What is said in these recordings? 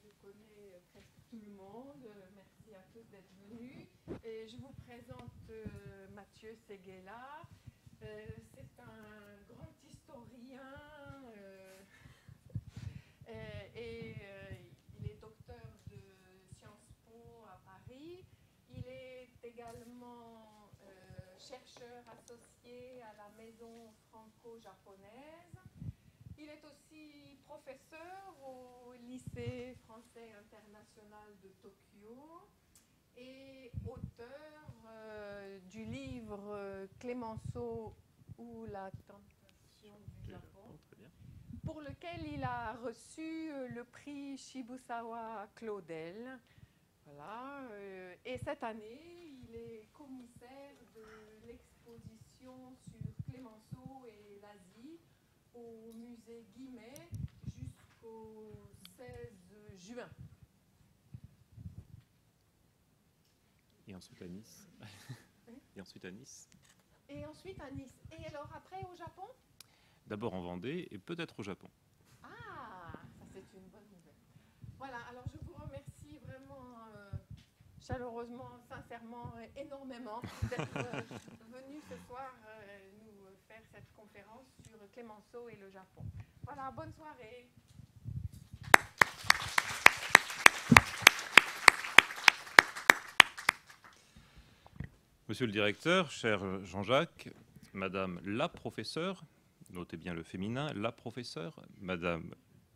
je connais presque tout le monde. Merci à tous d'être venus. Et je vous présente Mathieu Séguéla. C'est un grand historien il est docteur de Sciences Po à Paris. Il est également chercheur associé à la Maison franco-japonaise. Il est aussi professeur au lycée français international de Tokyo et auteur du livre Clémenceau ou la tentation du Japon, pour lequel il a reçu le prix Shibusawa Claudel. Voilà. Et cette année, il est commissaire de l'exposition sur Clémenceau et l'Asie au musée Guimet jusqu'au 16 juin. Et ensuite à Nice. Et ensuite à Nice. Et ensuite à Nice. Et alors après au Japon? D'abord en Vendée et peut-être au Japon. Ah, ça c'est une bonne nouvelle. Voilà, alors je vous remercie vraiment chaleureusement, sincèrement, énormément d'être venu ce soir nous faire cette conférence sur Clémenceau et le Japon. Voilà, bonne soirée. Monsieur le directeur, cher Jean-Jacques, Madame la professeure, notez bien le féminin, la professeure, Madame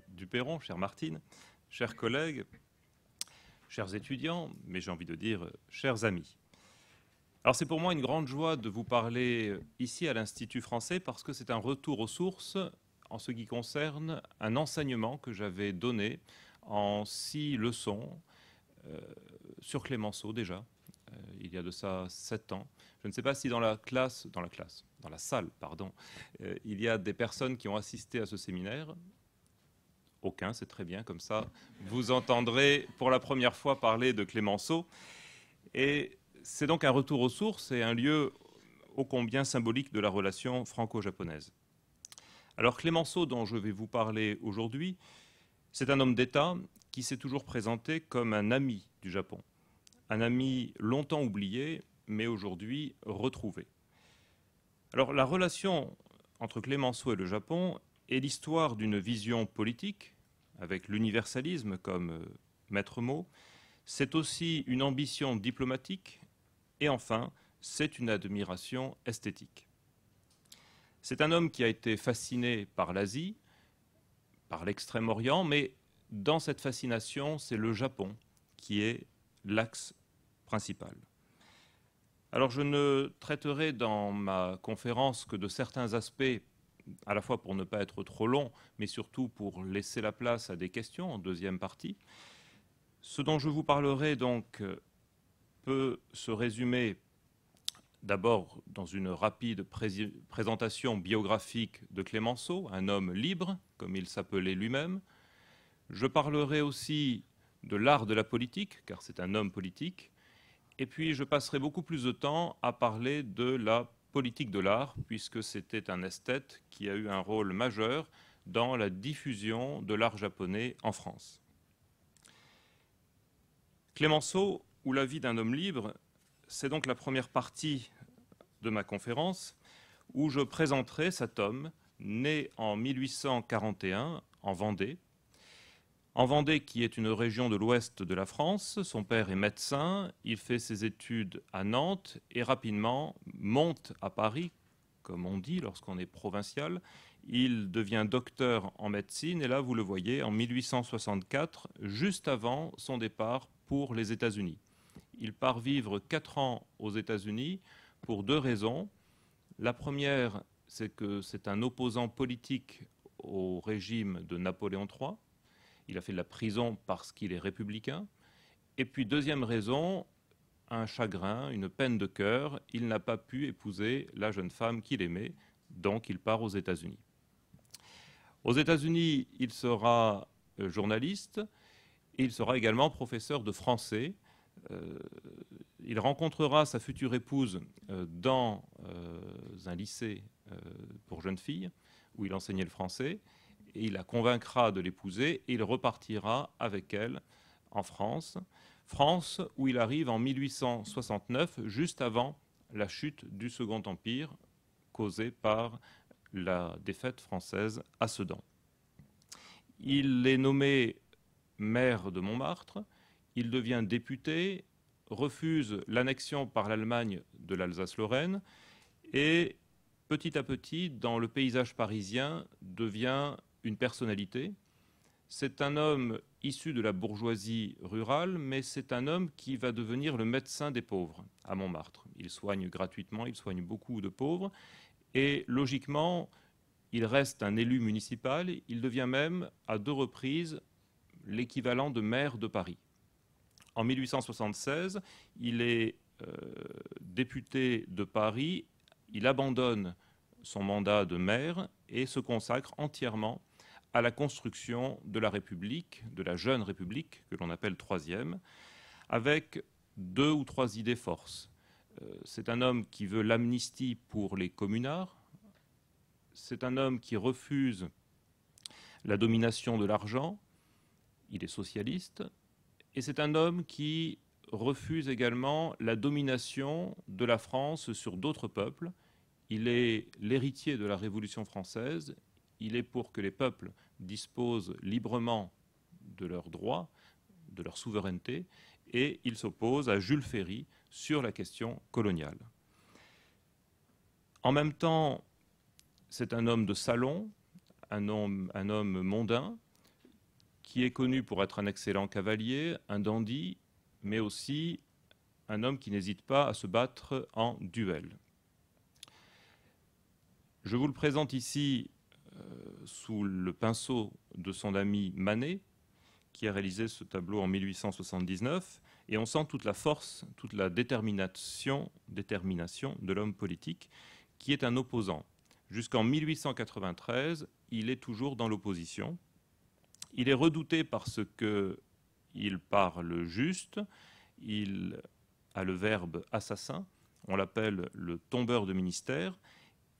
Duperron, chère Martine, chers collègues, chers étudiants, mais j'ai envie de dire chers amis. Alors c'est pour moi une grande joie de vous parler ici à l'Institut français parce que c'est un retour aux sources en ce qui concerne un enseignement que j'avais donné en 6 leçons sur Clémenceau déjà. Il y a de ça 7 ans. Je ne sais pas si dans la salle, il y a des personnes qui ont assisté à ce séminaire. Aucun, c'est très bien, comme ça, vous entendrez pour la première fois parler de Clémenceau. Et c'est donc un retour aux sources et un lieu ô combien symbolique de la relation franco-japonaise. Alors Clémenceau, dont je vais vous parler aujourd'hui, c'est un homme d'État qui s'est toujours présenté comme un ami du Japon. Un ami longtemps oublié, mais aujourd'hui retrouvé. Alors la relation entre Clémenceau et le Japon est l'histoire d'une vision politique, avec l'universalisme comme maître mot. C'est aussi une ambition diplomatique, et enfin, c'est une admiration esthétique. C'est un homme qui a été fasciné par l'Asie, par l'Extrême-Orient, mais dans cette fascination, c'est le Japon qui est l'axe principal. Alors je ne traiterai dans ma conférence que de certains aspects, à la fois pour ne pas être trop long, mais surtout pour laisser la place à des questions en deuxième partie. Ce dont je vous parlerai donc peut se résumer d'abord dans une rapide présentation biographique de Clémenceau, un homme libre, comme il s'appelait lui-même. Je parlerai aussi de l'art de la politique, car c'est un homme politique. Et puis je passerai beaucoup plus de temps à parler de la politique de l'art, puisque c'était un esthète qui a eu un rôle majeur dans la diffusion de l'art japonais en France. Clémenceau, ou la vie d'un homme libre, c'est donc la première partie de ma conférence, où je présenterai cet homme né en 1841 en Vendée. En Vendée, qui est une région de l'ouest de la France, son père est médecin, il fait ses études à Nantes et rapidement monte à Paris, comme on dit lorsqu'on est provincial. Il devient docteur en médecine et là, vous le voyez, en 1864, juste avant son départ pour les États-Unis. Il part vivre 4 ans aux États-Unis pour 2 raisons. La première, c'est que c'est un opposant politique au régime de Napoléon III. Il a fait de la prison parce qu'il est républicain. Et puis, deuxième raison, un chagrin, une peine de cœur. Il n'a pas pu épouser la jeune femme qu'il aimait, donc il part aux États-Unis. Aux États-Unis, il sera journaliste et il sera également professeur de français. Il rencontrera sa future épouse dans un lycée pour jeunes filles où il enseignait le français. et il la convaincra de l'épouser et il repartira avec elle en France. France où il arrive en 1869, juste avant la chute du Second Empire causée par la défaite française à Sedan. Il est nommé maire de Montmartre, il devient député, refuse l'annexion par l'Allemagne de l'Alsace-Lorraine et petit à petit, dans le paysage parisien, devient une personnalité. C'est un homme issu de la bourgeoisie rurale, mais c'est un homme qui va devenir le médecin des pauvres à Montmartre. Il soigne gratuitement, il soigne beaucoup de pauvres, et logiquement, il reste un élu municipal, il devient même à 2 reprises l'équivalent de maire de Paris. En 1876, il est député de Paris, il abandonne son mandat de maire et se consacre entièrement à la construction de la République, de la jeune République, que l'on appelle troisième, avec 2 ou 3 idées forces. C'est un homme qui veut l'amnistie pour les communards, c'est un homme qui refuse la domination de l'argent, il est socialiste, et c'est un homme qui refuse également la domination de la France sur d'autres peuples. Il est l'héritier de la Révolution française, il est pour que les peuples disposent librement de leurs droits, de leur souveraineté, et il s'oppose à Jules Ferry sur la question coloniale. En même temps, c'est un homme de salon, un homme mondain, qui est connu pour être un excellent cavalier, un dandy, mais aussi un homme qui n'hésite pas à se battre en duel. Je vous le présente ici sous le pinceau de son ami Manet, qui a réalisé ce tableau en 1879, et on sent toute la force, toute la détermination de l'homme politique, qui est un opposant. Jusqu'en 1893, il est toujours dans l'opposition. Il est redouté parce qu'il parle juste, il a le verbe assassin, on l'appelle le tombeur de ministère,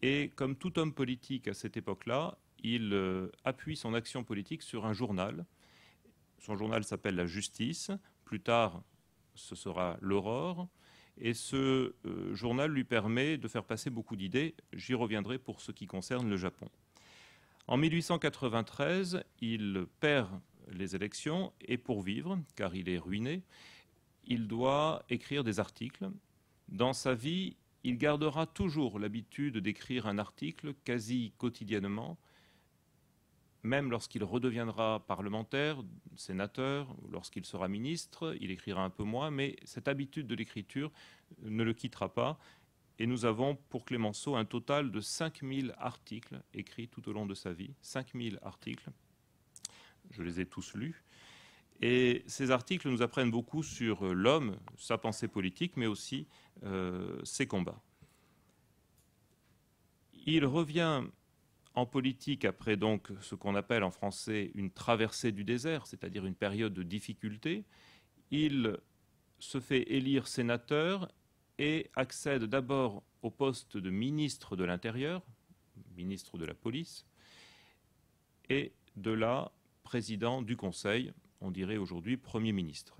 et comme tout homme politique à cette époque-là, il appuie son action politique sur un journal. Son journal s'appelle La Justice, plus tard ce sera L'Aurore, et ce journal lui permet de faire passer beaucoup d'idées, j'y reviendrai pour ce qui concerne le Japon. En 1893, il perd les élections et pour vivre, car il est ruiné, il doit écrire des articles. Dans sa vie, il gardera toujours l'habitude d'écrire un article quasi quotidiennement, même lorsqu'il redeviendra parlementaire, sénateur, lorsqu'il sera ministre, il écrira un peu moins, mais cette habitude de l'écriture ne le quittera pas. Et nous avons pour Clémenceau un total de 5000 articles écrits tout au long de sa vie. 5000 articles. Je les ai tous lus. Et ces articles nous apprennent beaucoup sur l'homme, sa pensée politique, mais aussi ses combats. Il revient en politique après donc ce qu'on appelle en français une traversée du désert, c'est-à-dire une période de difficulté. Il se fait élire sénateur et accède d'abord au poste de ministre de l'Intérieur, ministre de la Police, et de là, président du Conseil, on dirait aujourd'hui Premier ministre.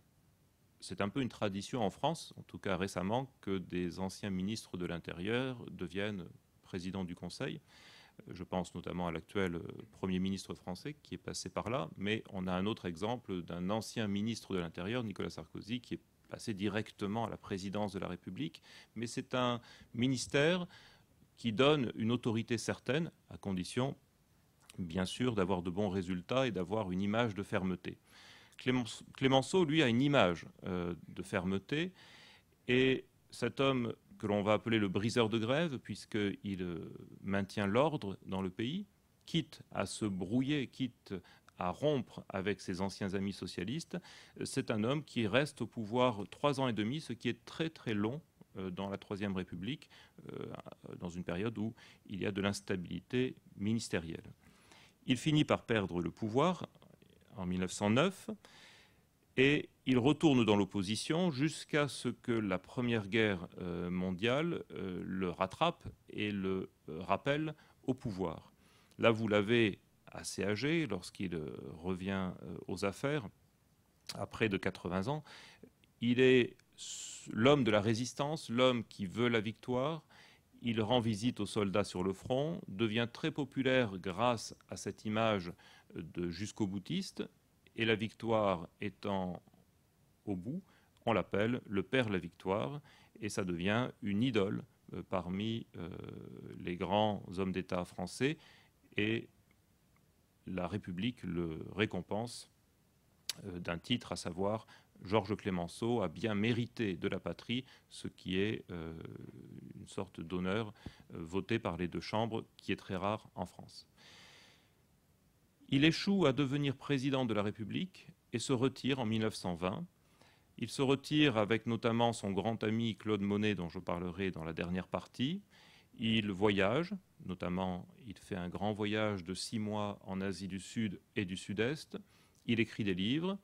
C'est un peu une tradition en France, en tout cas récemment, que des anciens ministres de l'Intérieur deviennent président du Conseil. Je pense notamment à l'actuel Premier ministre français qui est passé par là, mais on a un autre exemple d'un ancien ministre de l'Intérieur, Nicolas Sarkozy, qui est passé directement à la présidence de la République, mais c'est un ministère qui donne une autorité certaine, à condition, bien sûr, d'avoir de bons résultats et d'avoir une image de fermeté. Clémenceau, lui, a une image de fermeté, et cet homme que l'on va appeler le briseur de grève, puisqu'il maintient l'ordre dans le pays, quitte à se brouiller, quitte à rompre avec ses anciens amis socialistes, c'est un homme qui reste au pouvoir 3 ans et demi, ce qui est très très long dans la Troisième République, dans une période où il y a de l'instabilité ministérielle. Il finit par perdre le pouvoir en 1909 et il retourne dans l'opposition jusqu'à ce que la Première Guerre mondiale le rattrape et le rappelle au pouvoir. Là, vous l'avez assez âgé lorsqu'il revient aux affaires, à près de 80 ans. Il est l'homme de la résistance, l'homme qui veut la victoire. Il rend visite aux soldats sur le front, devient très populaire grâce à cette image de jusqu'au boutiste, et la victoire étant au bout, on l'appelle le père de la victoire, et ça devient une idole parmi les grands hommes d'État français, et la République le récompense d'un titre, à savoir Georges Clemenceau a bien mérité de la patrie, ce qui est une sorte d'honneur voté par les deux chambres, qui est très rare en France. Il échoue à devenir président de la République et se retire en 1920. Il se retire avec notamment son grand ami Claude Monet, dont je parlerai dans la dernière partie. Il voyage, notamment il fait un grand voyage de 6 mois en Asie du Sud et du Sud-Est. Il écrit des livres,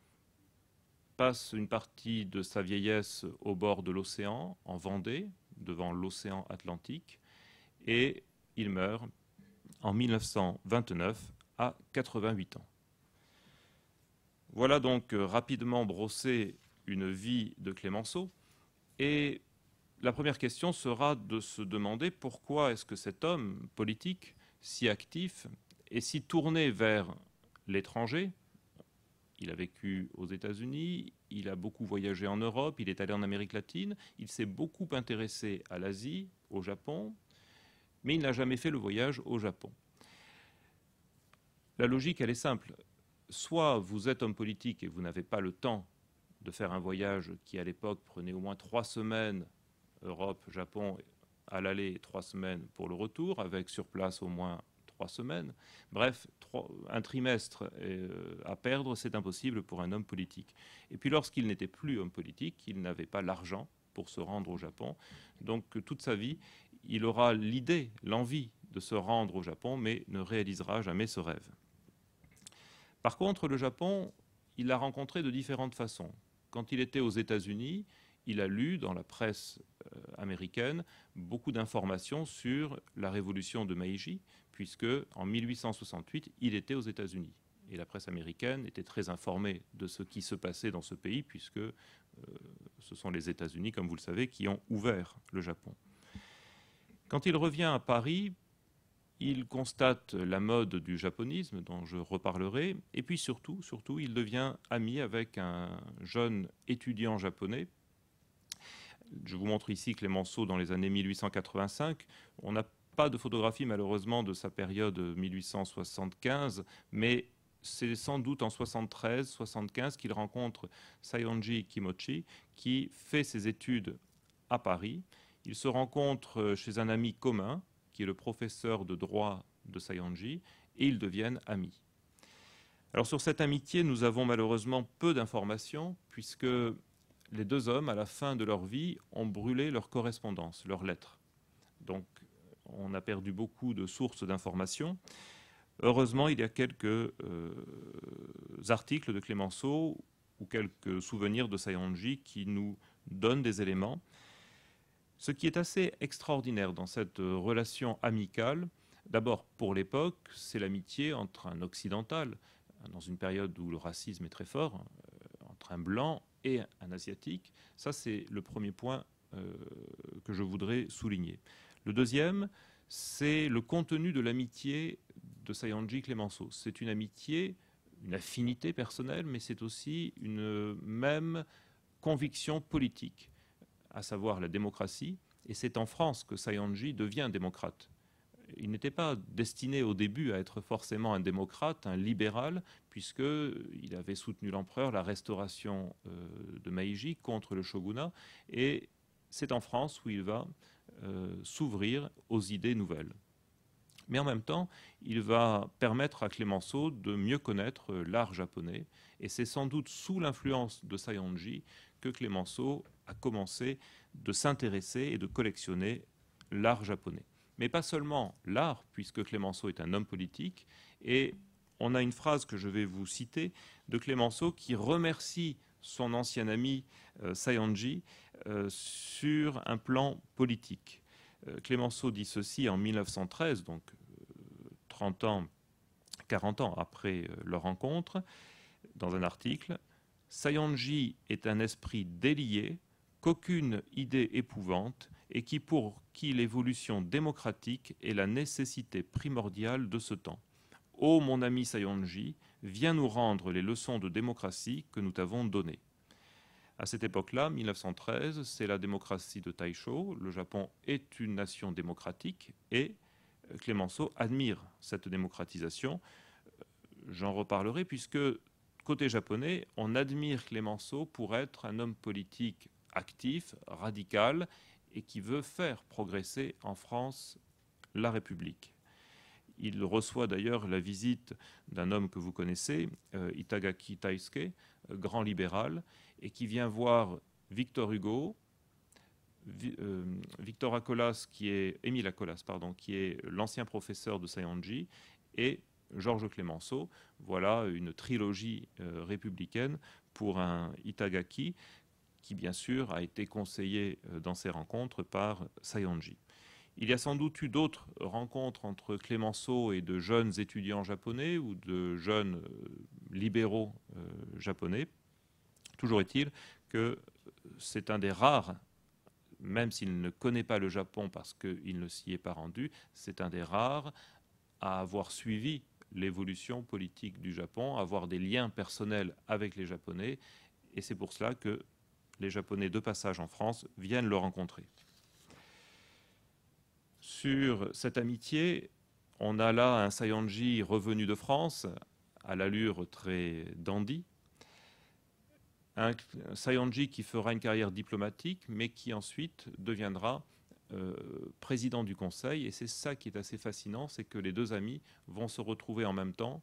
passe une partie de sa vieillesse au bord de l'océan, en Vendée, devant l'océan Atlantique, et il meurt en 1929 à 88 ans. Voilà donc rapidement brossé une vie de Clemenceau, et la première question sera de se demander pourquoi est-ce que cet homme politique si actif et si tourné vers l'étranger. Il a vécu aux États-Unis, il a beaucoup voyagé en Europe, il est allé en Amérique latine, il s'est beaucoup intéressé à l'Asie, au Japon, mais il n'a jamais fait le voyage au Japon. La logique, elle est simple. Soit vous êtes homme politique et vous n'avez pas le temps de faire un voyage qui, à l'époque, prenait au moins 3 semaines, Europe, Japon, à l'aller, et 3 semaines pour le retour, avec sur place au moins 3 semaines. Bref, un trimestre à perdre, c'est impossible pour un homme politique. Et puis lorsqu'il n'était plus homme politique, il n'avait pas l'argent pour se rendre au Japon. Donc toute sa vie, il aura l'idée, l'envie de se rendre au Japon, mais ne réalisera jamais ce rêve. Par contre, le Japon, il l'a rencontré de différentes façons. Quand il était aux États-Unis, il a lu dans la presse américaine beaucoup d'informations sur la révolution de Meiji, puisque en 1868, il était aux États-Unis. Et la presse américaine était très informée de ce qui se passait dans ce pays, puisque ce sont les États-Unis, comme vous le savez, qui ont ouvert le Japon. Quand il revient à Paris, il constate la mode du japonisme, dont je reparlerai, et puis surtout, il devient ami avec un jeune étudiant japonais. Je vous montre ici Clemenceau dans les années 1885. On n'a pas de photographie malheureusement de sa période 1875, mais c'est sans doute en 73-75 qu'il rencontre Saionji Kimochi, qui fait ses études à Paris. Il se rencontre chez un ami commun, qui est le professeur de droit de Saionji, et ils deviennent amis. Alors sur cette amitié, nous avons malheureusement peu d'informations, puisque les deux hommes, à la fin de leur vie, ont brûlé leur correspondance, leurs lettres. Donc on a perdu beaucoup de sources d'informations. Heureusement, il y a quelques articles de Clemenceau ou quelques souvenirs de Saionji qui nous donnent des éléments. Ce qui est assez extraordinaire dans cette relation amicale, d'abord pour l'époque, c'est l'amitié entre un occidental, dans une période où le racisme est très fort, entre un blanc et un asiatique. Ça, c'est le premier point que je voudrais souligner. Le deuxième, c'est le contenu de l'amitié de Saionji Clemenceau. C'est une amitié, une affinité personnelle, mais c'est aussi une même conviction politique, à savoir la démocratie. Et c'est en France que Saionji devient démocrate. Il n'était pas destiné au début à être forcément un démocrate, un libéral, puisqu'il avait soutenu l'empereur, la restauration de Meiji contre le shogunat. Et c'est en France où il va s'ouvrir aux idées nouvelles. Mais en même temps, il va permettre à Clemenceau de mieux connaître l'art japonais. Et c'est sans doute sous l'influence de Saionji que Clemenceau a commencé de s'intéresser et de collectionner l'art japonais. Mais pas seulement l'art, puisque Clemenceau est un homme politique. Et on a une phrase que je vais vous citer de Clemenceau qui remercie son ancien ami Saionji sur un plan politique. Clemenceau dit ceci en 1913, donc 30 ans 40 ans après leur rencontre, dans un article, « Saionji est un esprit délié qu'aucune idée épouvante et pour qui l'évolution démocratique est la nécessité primordiale de ce temps. Ô mon ami Saionji, viens nous rendre les leçons de démocratie que nous t'avons données. » À cette époque-là, 1913, c'est la démocratie de Taisho. Le Japon est une nation démocratique et Clemenceau admire cette démocratisation. J'en reparlerai puisque, côté japonais, on admire Clemenceau pour être un homme politique actif, radical et qui veut faire progresser en France la République. Il reçoit d'ailleurs la visite d'un homme que vous connaissez, Itagaki Taisuke, grand libéral, et qui vient voir Victor Hugo, Émile Acolas, qui est l'ancien professeur de Saionji, et Georges Clemenceau. Voilà une trilogie républicaine pour un Itagaki qui, bien sûr, a été conseillé dans ces rencontres par Saionji. Il y a sans doute eu d'autres rencontres entre Clemenceau et de jeunes étudiants japonais ou de jeunes libéraux japonais. Toujours est-il que c'est un des rares, même s'il ne connaît pas le Japon parce qu'il ne s'y est pas rendu, c'est un des rares à avoir suivi l'évolution politique du Japon, à avoir des liens personnels avec les Japonais, et c'est pour cela que les Japonais de passage en France viennent le rencontrer. Sur cette amitié, on a là un Saionji revenu de France, à l'allure très dandy, un Saionji qui fera une carrière diplomatique, mais qui ensuite deviendra président du Conseil. Et c'est ça qui est assez fascinant, c'est que les deux amis vont se retrouver en même temps,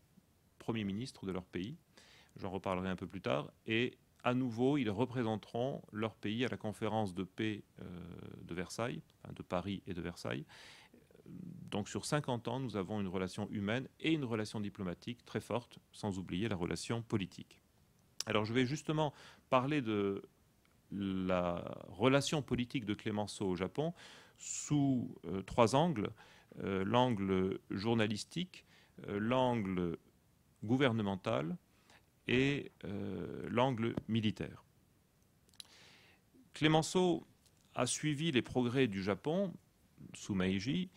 Premier ministre de leur pays. J'en reparlerai un peu plus tard. Et à nouveau, ils représenteront leur pays à la conférence de paix de Versailles, enfin de Paris et de Versailles. Donc sur 50 ans, nous avons une relation humaine et une relation diplomatique très forte, sans oublier la relation politique. Alors je vais justement parler de la relation politique de Clemenceau au Japon sous trois angles. L'angle journalistique, l'angle gouvernemental et l'angle militaire. Clemenceau a suivi les progrès du Japon sous Meiji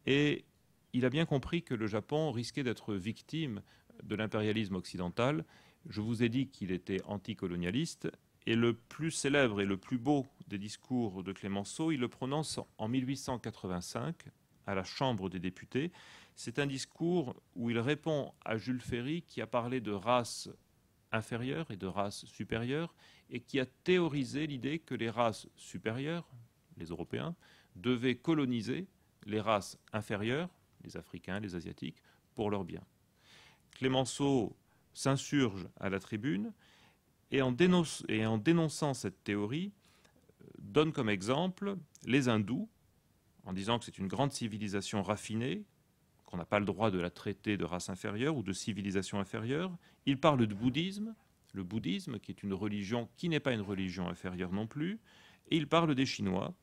et il a bien compris que le Japon risquait d'être victime de l'impérialisme occidental. Je vous ai dit qu'il était anticolonialiste et le plus célèbre et le plus beau des discours de Clemenceau, il le prononce en 1885 à la Chambre des députés. C'est un discours où il répond à Jules Ferry qui a parlé de race inférieure et de race supérieure et qui a théorisé l'idée que les races supérieures, les Européens, devaient coloniser les races inférieures, les Africains, les Asiatiques, pour leur bien. Clemenceau s'insurge à la tribune et en dénonçant cette théorie, donne comme exemple les hindous, en disant que c'est une grande civilisation raffinée, qu'on n'a pas le droit de la traiter de race inférieure ou de civilisation inférieure. Il parle de bouddhisme, le bouddhisme qui est une religion qui n'est pas une religion inférieure non plus, et il parle des Chinois,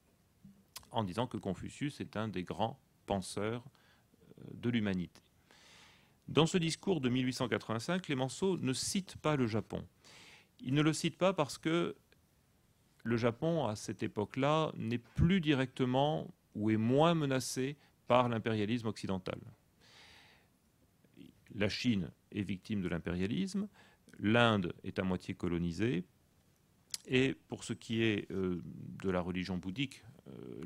en disant que Confucius est un des grands penseurs de l'humanité. Dans ce discours de 1885, Clemenceau ne cite pas le Japon. Il ne le cite pas parce que le Japon, à cette époque-là, n'est plus directement ou est moins menacé par l'impérialisme occidental. La Chine est victime de l'impérialisme, l'Inde est à moitié colonisée, et pour ce qui est de la religion bouddhique,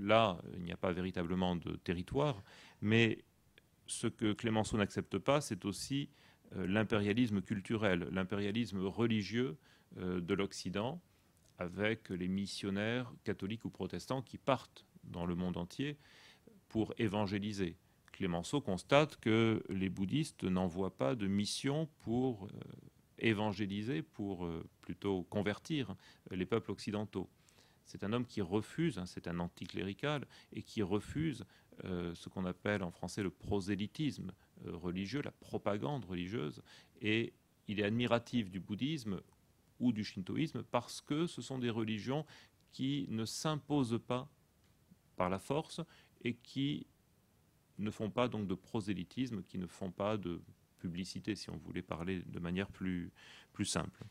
là, il n'y a pas véritablement de territoire, mais ce que Clemenceau n'accepte pas, c'est aussi l'impérialisme culturel, l'impérialisme religieux de l'Occident, avec les missionnaires catholiques ou protestants qui partent dans le monde entier pour évangéliser. Clemenceau constate que les bouddhistes n'envoient pas de mission pour évangéliser, pour plutôt convertir les peuples occidentaux. C'est un homme qui refuse, c'est un anticlérical, et qui refuse ce qu'on appelle en français le prosélytisme religieux, la propagande religieuse, et il est admiratif du bouddhisme ou du shintoïsme parce que ce sont des religions qui ne s'imposent pas par la force et qui ne font pas donc de prosélytisme, qui ne font pas de publicité, si on voulait parler de manière plus simple.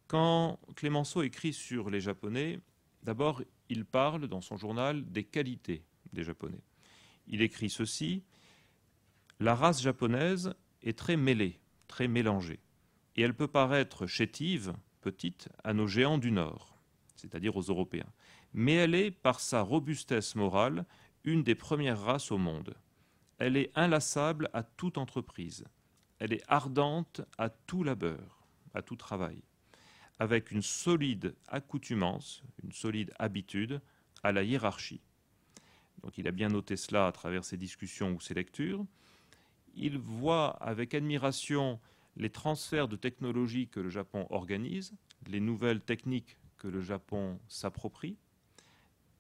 Quand Clemenceau écrit sur les Japonais, d'abord, il parle dans son journal des qualités des Japonais. Il écrit ceci: la race japonaise est très mêlée, très mélangée, et elle peut paraître chétive, petite, à nos géants du Nord, c'est-à-dire aux Européens. Mais elle est, par sa robustesse morale, une des premières races au monde. Elle est inlassable à toute entreprise. Elle est ardente à tout labeur, à tout travail, avec une solide accoutumance, une solide habitude à la hiérarchie. Donc il a bien noté cela à travers ses discussions ou ses lectures. Il voit avec admiration les transferts de technologies que le Japon organise, les nouvelles techniques que le Japon s'approprie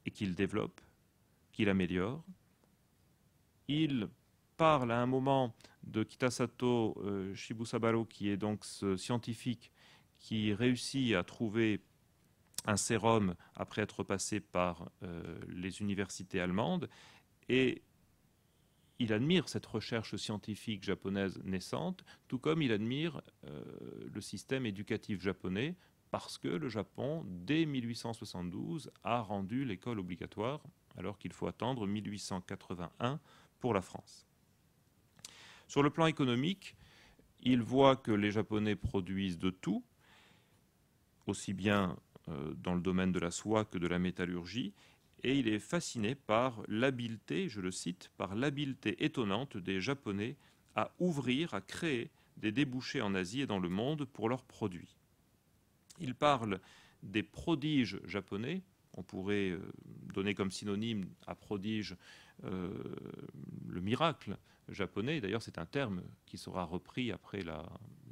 et qu'il développe, qu'il améliore. Il parle à un moment de Kitasato Shibusabaro, qui est donc ce scientifique qui réussit à trouver un sérum après être passé par les universités allemandes, et il admire cette recherche scientifique japonaise naissante, tout comme il admire le système éducatif japonais, parce que le Japon, dès 1872, a rendu l'école obligatoire, alors qu'il faut attendre 1881 pour la France. Sur le plan économique, il voit que les Japonais produisent de tout, aussi bien dans le domaine de la soie que de la métallurgie, et il est fasciné par l'habileté, je le cite, par l'habileté étonnante des Japonais à ouvrir, à créer des débouchés en Asie et dans le monde pour leurs produits. Il parle des prodiges japonais. On pourrait donner comme synonyme à prodige le miracle japonais. D'ailleurs, c'est un terme qui sera repris après la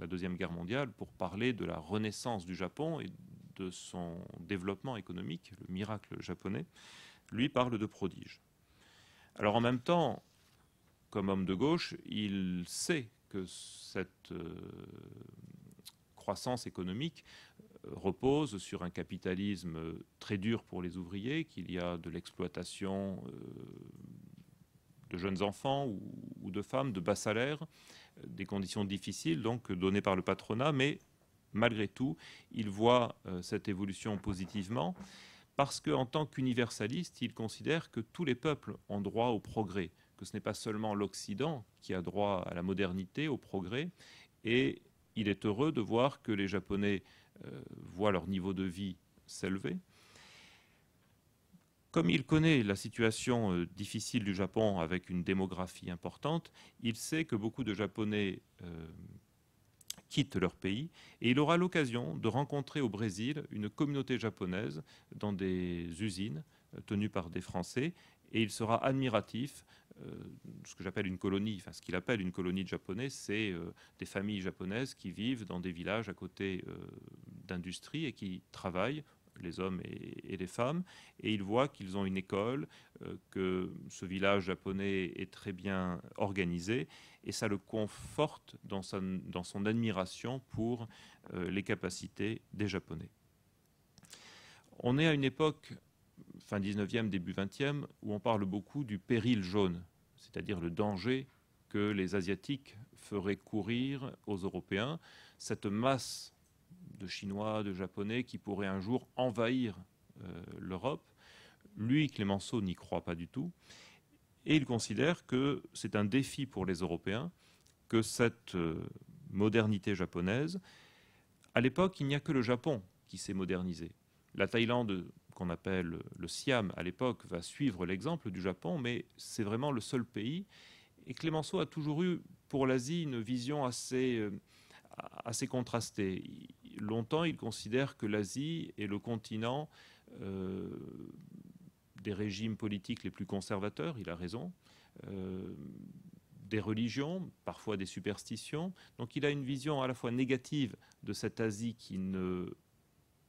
Deuxième Guerre mondiale pour parler de la renaissance du Japon et de son développement économique, le miracle japonais. Lui parle de prodige. Alors en même temps, comme homme de gauche, il sait que cette croissance économique repose sur un capitalisme très dur pour les ouvriers, qu'il y a de l'exploitation de jeunes enfants ou de femmes de bas salaire, des conditions difficiles donc données par le patronat, mais malgré tout, il voit cette évolution positivement parce qu'en tant qu'universaliste, il considère que tous les peuples ont droit au progrès, que ce n'est pas seulement l'Occident qui a droit à la modernité, au progrès, et il est heureux de voir que les Japonais voient leur niveau de vie s'élever. Comme il connaît la situation difficile du Japon avec une démographie importante, il sait que beaucoup de Japonais quittent leur pays, et il aura l'occasion de rencontrer au Brésil une communauté japonaise dans des usines tenues par des Français, et il sera admiratif. Ce que j'appelle une colonie, enfin ce qu'il appelle une colonie de Japonais, c'est des familles japonaises qui vivent dans des villages à côté d'industries et qui travaillent, les hommes et les femmes, et il voit qu'ils ont une école, que ce village japonais est très bien organisé, et ça le conforte dans son admiration pour les capacités des Japonais. On est à une époque, fin 19e, début 20e, où on parle beaucoup du péril jaune, c'est-à-dire le danger que les Asiatiques feraient courir aux Européens, cette masse de Chinois, de Japonais qui pourraient un jour envahir l'Europe. Lui, Clemenceau, n'y croit pas du tout. Et il considère que c'est un défi pour les Européens, que cette modernité japonaise, à l'époque, il n'y a que le Japon qui s'est modernisé. La Thaïlande, qu'on appelle le Siam à l'époque, va suivre l'exemple du Japon, mais c'est vraiment le seul pays. Et Clemenceau a toujours eu pour l'Asie une vision assez contrastée. Longtemps, il considère que l'Asie est le continent des régimes politiques les plus conservateurs, il a raison, des religions, parfois des superstitions. Donc il a une vision à la fois négative de cette Asie qui ne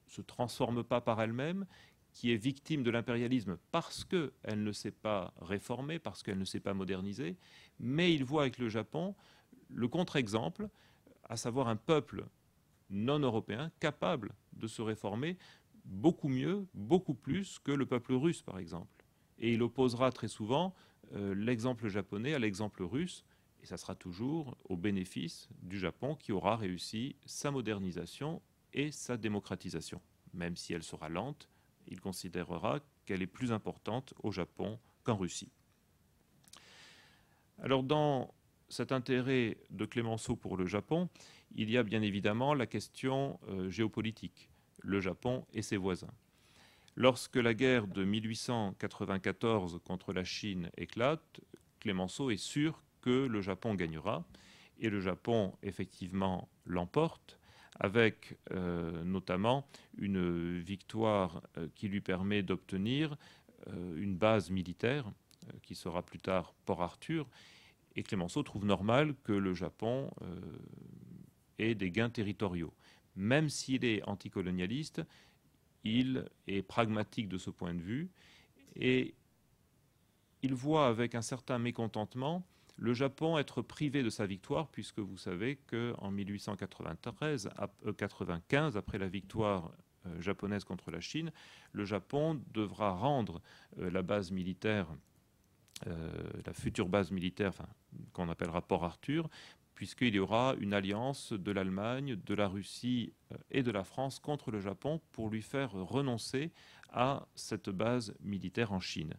se transforme pas par elle-même, qui est victime de l'impérialisme parce qu'elle ne s'est pas réformée, parce qu'elle ne s'est pas modernisée, mais il voit avec le Japon le contre-exemple, à savoir un peuple non européen capable de se réformer beaucoup mieux, beaucoup plus que le peuple russe, par exemple. et il opposera très souvent l'exemple japonais à l'exemple russe, et ça sera toujours au bénéfice du Japon qui aura réussi sa modernisation et sa démocratisation. Même si elle sera lente, il considérera qu'elle est plus importante au Japon qu'en Russie. Alors dans cet intérêt de Clémenceau pour le Japon, il y a bien évidemment la question géopolitique, le Japon et ses voisins. Lorsque la guerre de 1894 contre la Chine éclate, Clémenceau est sûr que le Japon gagnera, et le Japon effectivement l'emporte, avec notamment une victoire qui lui permet d'obtenir une base militaire qui sera plus tard Port-Arthur, et Clémenceau trouve normal que le Japon ait des gains territoriaux. Même s'il est anticolonialiste, il est pragmatique de ce point de vue, et il voit avec un certain mécontentement le Japon être privé de sa victoire, puisque vous savez qu'en 1895, après la victoire japonaise contre la Chine, le Japon devra rendre la base militaire, la future base militaire, qu'on appellera Port-Arthur, puisqu'il y aura une alliance de l'Allemagne, de la Russie et de la France contre le Japon pour lui faire renoncer à cette base militaire en Chine.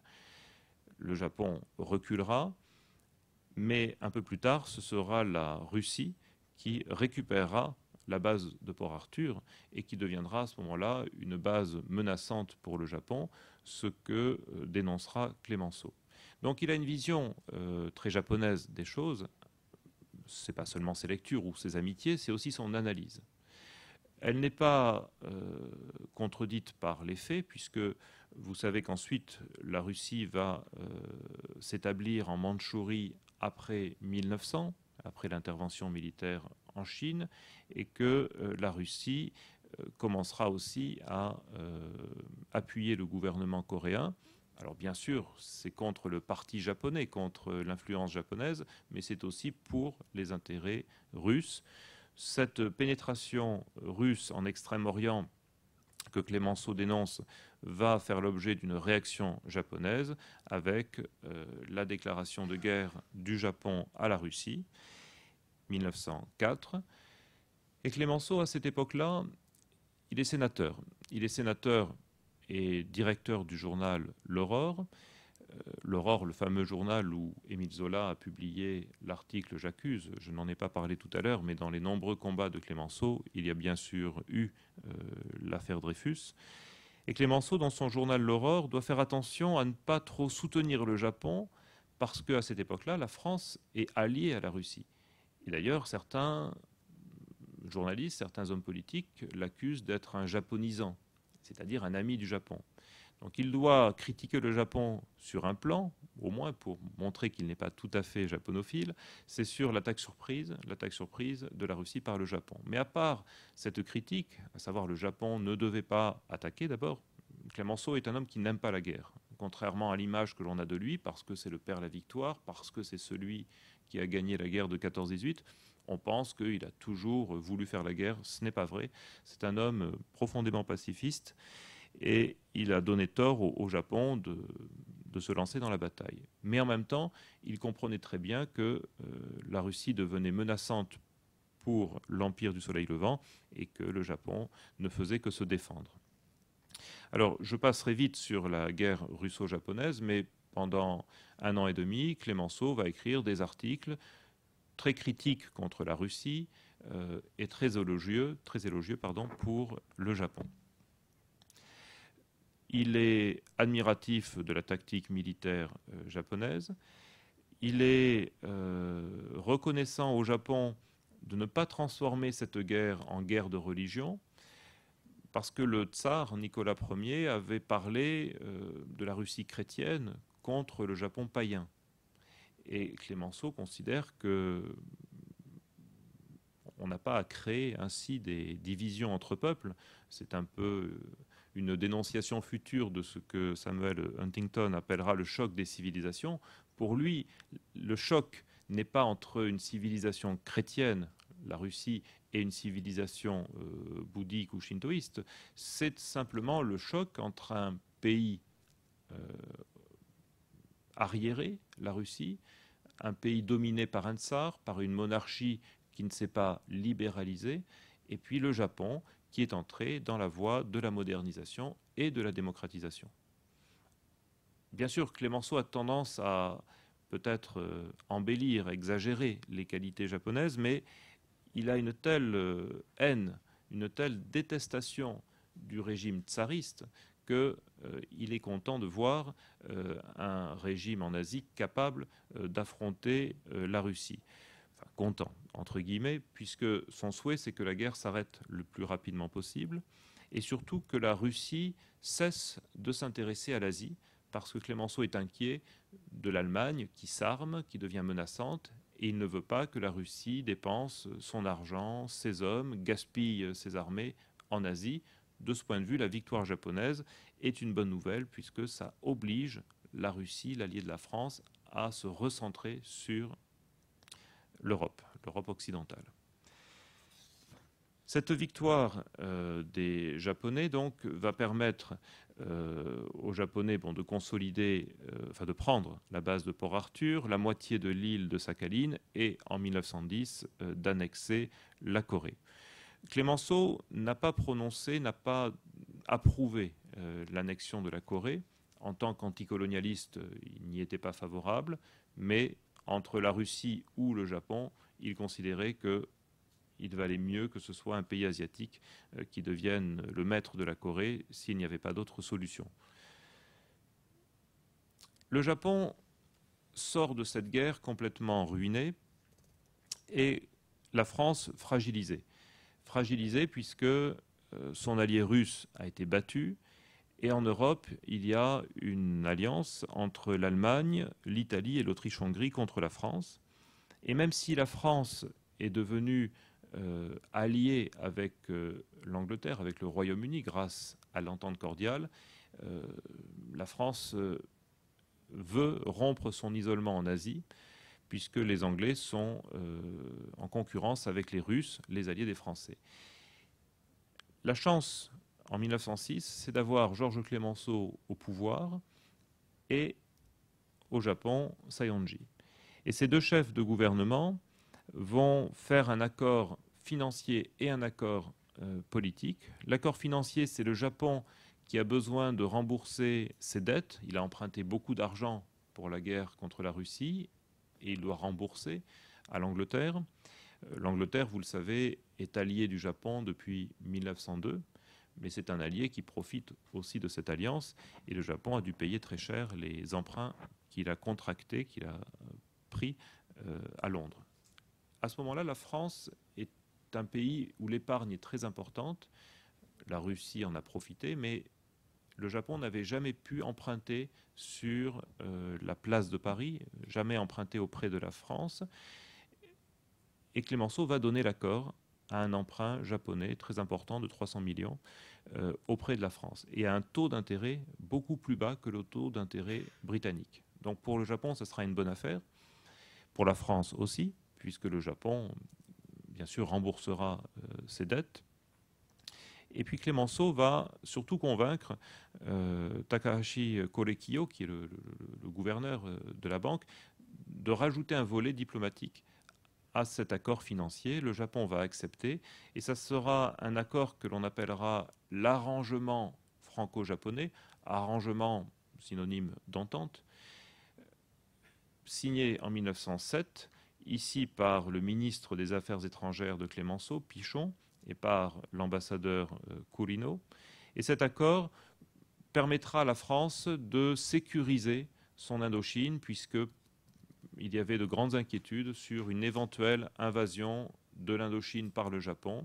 Le Japon reculera, mais un peu plus tard, ce sera la Russie qui récupérera la base de Port-Arthur et qui deviendra à ce moment-là une base menaçante pour le Japon, ce que dénoncera Clémenceau. Donc il a une vision très japonaise des choses. Ce n'est pas seulement ses lectures ou ses amitiés, c'est aussi son analyse. Elle n'est pas contredite par les faits, puisque vous savez qu'ensuite la Russie va s'établir en Mandchourie après 1900, après l'intervention militaire en Chine, et que la Russie commencera aussi à appuyer le gouvernement coréen. Alors bien sûr, c'est contre le parti japonais, contre l'influence japonaise, mais c'est aussi pour les intérêts russes. Cette pénétration russe en Extrême-Orient que Clémenceau dénonce va faire l'objet d'une réaction japonaise avec la déclaration de guerre du Japon à la Russie, 1904. Et Clémenceau, à cette époque-là, il est sénateur. Il est sénateur et directeur du journal L'Aurore. L'Aurore, le fameux journal où Émile Zola a publié l'article J'accuse. Je n'en ai pas parlé tout à l'heure, mais dans les nombreux combats de Clémenceau, il y a bien sûr eu l'affaire Dreyfus. Et Clémenceau, dans son journal L'Aurore, doit faire attention à ne pas trop soutenir le Japon, parce qu'à cette époque-là, la France est alliée à la Russie. Et d'ailleurs, certains journalistes, certains hommes politiques l'accusent d'être un japonisant, c'est-à-dire un ami du Japon. Donc il doit critiquer le Japon sur un plan, au moins pour montrer qu'il n'est pas tout à fait japonophile, c'est sur l'attaque surprise de la Russie par le Japon. Mais à part cette critique, à savoir le Japon ne devait pas attaquer d'abord, Clémenceau est un homme qui n'aime pas la guerre, contrairement à l'image que l'on a de lui, parce que c'est le père de la victoire, parce que c'est celui qui a gagné la guerre de 14-18, on pense qu'il a toujours voulu faire la guerre. Ce n'est pas vrai. C'est un homme profondément pacifiste et il a donné tort au Japon de se lancer dans la bataille. Mais en même temps, il comprenait très bien que la Russie devenait menaçante pour l'Empire du Soleil Levant et que le Japon ne faisait que se défendre. Alors, je passerai vite sur la guerre russo-japonaise, mais pendant 1 an et demi, Clémenceau va écrire des articles très critiques contre la Russie et très élogieux pour le Japon. Il est admiratif de la tactique militaire japonaise. Il est reconnaissant au Japon de ne pas transformer cette guerre en guerre de religion, parce que le tsar Nicolas Ier avait parlé de la Russie chrétienne contre le Japon païen. Et Clémenceau considère que on n'a pas à créer ainsi des divisions entre peuples. C'est un peu une dénonciation future de ce que Samuel Huntington appellera le choc des civilisations. Pour lui, le choc n'est pas entre une civilisation chrétienne, la Russie, et une civilisation bouddhique ou shintoïste. C'est simplement le choc entre un pays arriéré, la Russie, un pays dominé par un tsar, par une monarchie qui ne s'est pas libéralisée, et puis le Japon qui est entré dans la voie de la modernisation et de la démocratisation. Bien sûr, Clémenceau a tendance à peut-être embellir, exagérer les qualités japonaises, mais il a une telle haine, une telle détestation du régime tsariste qu'il est content de voir un régime en Asie capable d'affronter la Russie. Enfin, content, entre guillemets, puisque son souhait, c'est que la guerre s'arrête le plus rapidement possible, et surtout que la Russie cesse de s'intéresser à l'Asie, parce que Clémenceau est inquiet de l'Allemagne qui s'arme, qui devient menaçante, et il ne veut pas que la Russie dépense son argent, ses hommes, gaspille ses armées en Asie. De ce point de vue, la victoire japonaise est une bonne nouvelle puisque ça oblige la Russie, l'allié de la France, à se recentrer sur l'Europe, l'Europe occidentale. Cette victoire des Japonais donc va permettre aux Japonais de consolider, de prendre la base de Port Arthur, la moitié de l'île de Sakhaline et en 1910 d'annexer la Corée. Clémenceau n'a pas prononcé, n'a pas approuvé l'annexion de la Corée. En tant qu'anticolonialiste, il n'y était pas favorable, mais entre la Russie ou le Japon, il considérait qu'il valait mieux que ce soit un pays asiatique qui devienne le maître de la Corée s'il n'y avait pas d'autre solution. Le Japon sort de cette guerre complètement ruiné et la France fragilisée. Fragilisée puisque son allié russe a été battu et en Europe, il y a une alliance entre l'Allemagne, l'Italie et l'Autriche-Hongrie contre la France. Et même si la France est devenue alliée avec l'Angleterre, avec le Royaume-Uni, grâce à l'entente cordiale, la France veut rompre son isolement en Asie, puisque les Anglais sont en concurrence avec les Russes, les alliés des Français. La chance, en 1906, c'est d'avoir Georges Clemenceau au pouvoir et au Japon, Saionji. Et ces deux chefs de gouvernement vont faire un accord financier et un accord politique. L'accord financier, c'est le Japon qui a besoin de rembourser ses dettes. Il a emprunté beaucoup d'argent pour la guerre contre la Russie et il doit rembourser à l'Angleterre. L'Angleterre, vous le savez, est alliée du Japon depuis 1902, mais c'est un allié qui profite aussi de cette alliance et le Japon a dû payer très cher les emprunts qu'il a contractés, qu'il a pris à Londres. À ce moment-là, la France est un pays où l'épargne est très importante. La Russie en a profité, mais le Japon n'avait jamais pu emprunter sur la place de Paris, jamais emprunté auprès de la France. Et Clemenceau va donner l'accord à un emprunt japonais très important de 300 millions auprès de la France et à un taux d'intérêt beaucoup plus bas que le taux d'intérêt britannique. Donc pour le Japon, ce sera une bonne affaire. Pour la France aussi, puisque le Japon, bien sûr, remboursera ses dettes. Et puis Clemenceau va surtout convaincre Takahashi Korekiyo, qui est le gouverneur de la banque, de rajouter un volet diplomatique à cet accord financier. Le Japon va accepter et ça sera un accord que l'on appellera l'arrangement franco-japonais, arrangement synonyme d'entente, signé en 1907, ici par le ministre des Affaires étrangères de Clemenceau, Pichon, et par l'ambassadeur Courino. Et cet accord permettra à la France de sécuriser son Indochine, puisqu'il y avait de grandes inquiétudes sur une éventuelle invasion de l'Indochine par le Japon.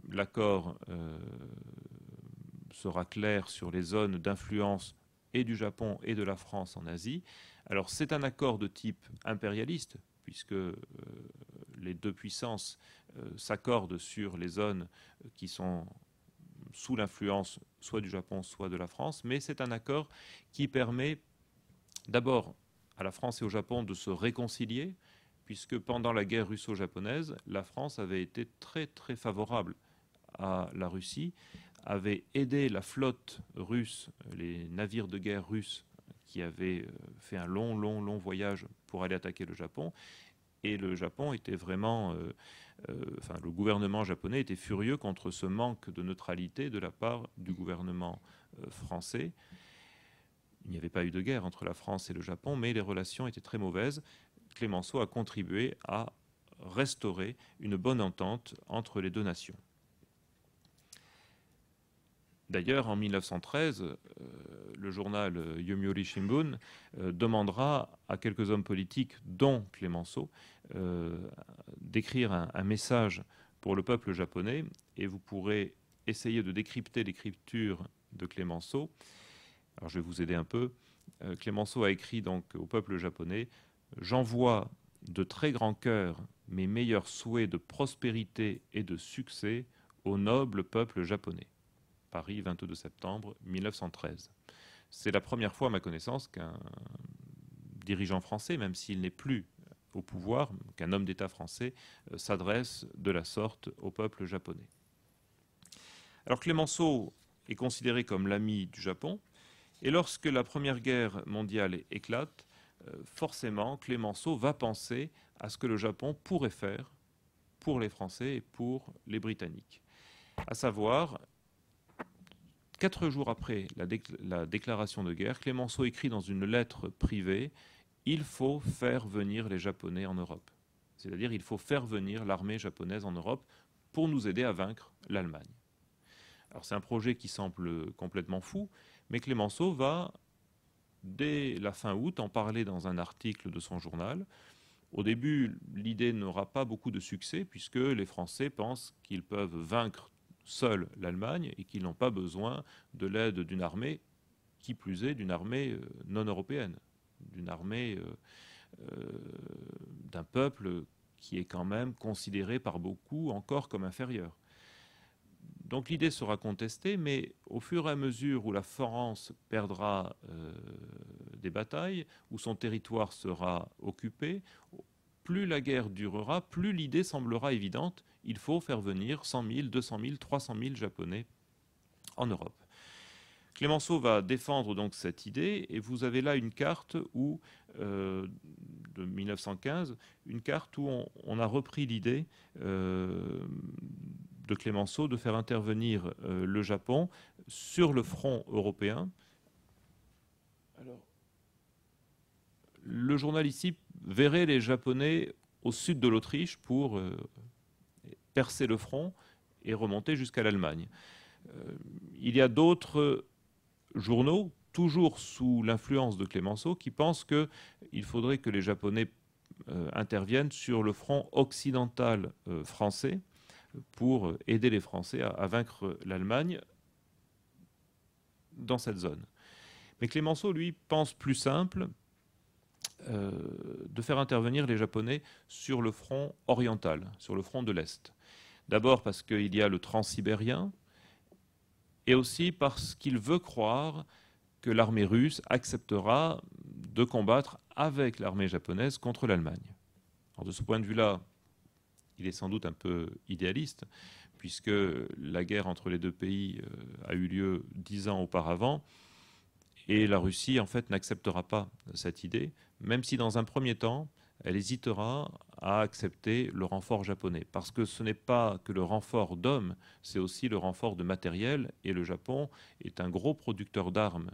L'accord sera clair sur les zones d'influence et du Japon et de la France en Asie. Alors c'est un accord de type impérialiste, puisque les deux puissances s'accordent sur les zones qui sont sous l'influence soit du Japon, soit de la France, mais c'est un accord qui permet d'abord à la France et au Japon de se réconcilier, puisque pendant la guerre russo-japonaise, la France avait été très très favorable à la Russie, avait aidé la flotte russe, les navires de guerre russes qui avait fait un long voyage pour aller attaquer le Japon. Et le Japon était vraiment, le gouvernement japonais était furieux contre ce manque de neutralité de la part du gouvernement français. Il n'y avait pas eu de guerre entre la France et le Japon, mais les relations étaient très mauvaises. Clemenceau a contribué à restaurer une bonne entente entre les deux nations. D'ailleurs, en 1913, le journal Yomiuri Shimbun demandera à quelques hommes politiques, dont Clemenceau, d'écrire un message pour le peuple japonais, et vous pourrez essayer de décrypter l'écriture de Clemenceau. Alors, je vais vous aider un peu. Clemenceau a écrit donc au peuple japonais « J'envoie de très grand cœur mes meilleurs souhaits de prospérité et de succès au noble peuple japonais. » Paris, 22 septembre 1913. C'est la première fois, à ma connaissance, qu'un dirigeant français, même s'il n'est plus au pouvoir, qu'un homme d'État français s'adresse de la sorte au peuple japonais. Alors Clemenceau est considéré comme l'ami du Japon, et lorsque la Première Guerre mondiale éclate, forcément Clemenceau va penser à ce que le Japon pourrait faire pour les Français et pour les Britanniques. À savoir, 4 jours après la déclaration de guerre, Clemenceau écrit dans une lettre privée « Il faut faire venir les Japonais en Europe ». C'est-à-dire il faut faire venir l'armée japonaise en Europe pour nous aider à vaincre l'Allemagne. Alors c'est un projet qui semble complètement fou, mais Clemenceau va, dès la fin août, en parler dans un article de son journal. Au début, l'idée n'aura pas beaucoup de succès, puisque les Français pensent qu'ils peuvent vaincre seuls l'Allemagne et qu'ils n'ont pas besoin de l'aide d'une armée, qui plus est d'une armée non européenne, d'une armée d'un peuple qui est quand même considéré par beaucoup encore comme inférieur. Donc l'idée sera contestée, mais au fur et à mesure où la France perdra des batailles, où son territoire sera occupé, plus la guerre durera, plus l'idée semblera évidente. Il faut faire venir 100 000, 200 000, 300 000 Japonais en Europe. Clemenceau va défendre donc cette idée, et vous avez là une carte où, de 1915, une carte où on a repris l'idée de Clemenceau de faire intervenir le Japon sur le front européen. Alors, le journal ici verrait les Japonais au sud de l'Autriche pour percer le front et remonter jusqu'à l'Allemagne. Il y a d'autres journaux, toujours sous l'influence de Clemenceau, qui pensent qu'il faudrait que les Japonais interviennent sur le front occidental français pour aider les Français à vaincre l'Allemagne dans cette zone. Mais Clemenceau, lui, pense plus simple, de faire intervenir les Japonais sur le front oriental, sur le front de l'Est. D'abord parce qu'il y a le transsibérien, et aussi parce qu'il veut croire que l'armée russe acceptera de combattre avec l'armée japonaise contre l'Allemagne. Alors de ce point de vue-là, il est sans doute un peu idéaliste, puisque la guerre entre les deux pays a eu lieu 10 ans auparavant, et la Russie, en fait, n'acceptera pas cette idée, même si dans un premier temps, elle hésitera à accepter le renfort japonais. Parce que ce n'est pas que le renfort d'hommes, c'est aussi le renfort de matériel. Et le Japon est un gros producteur d'armes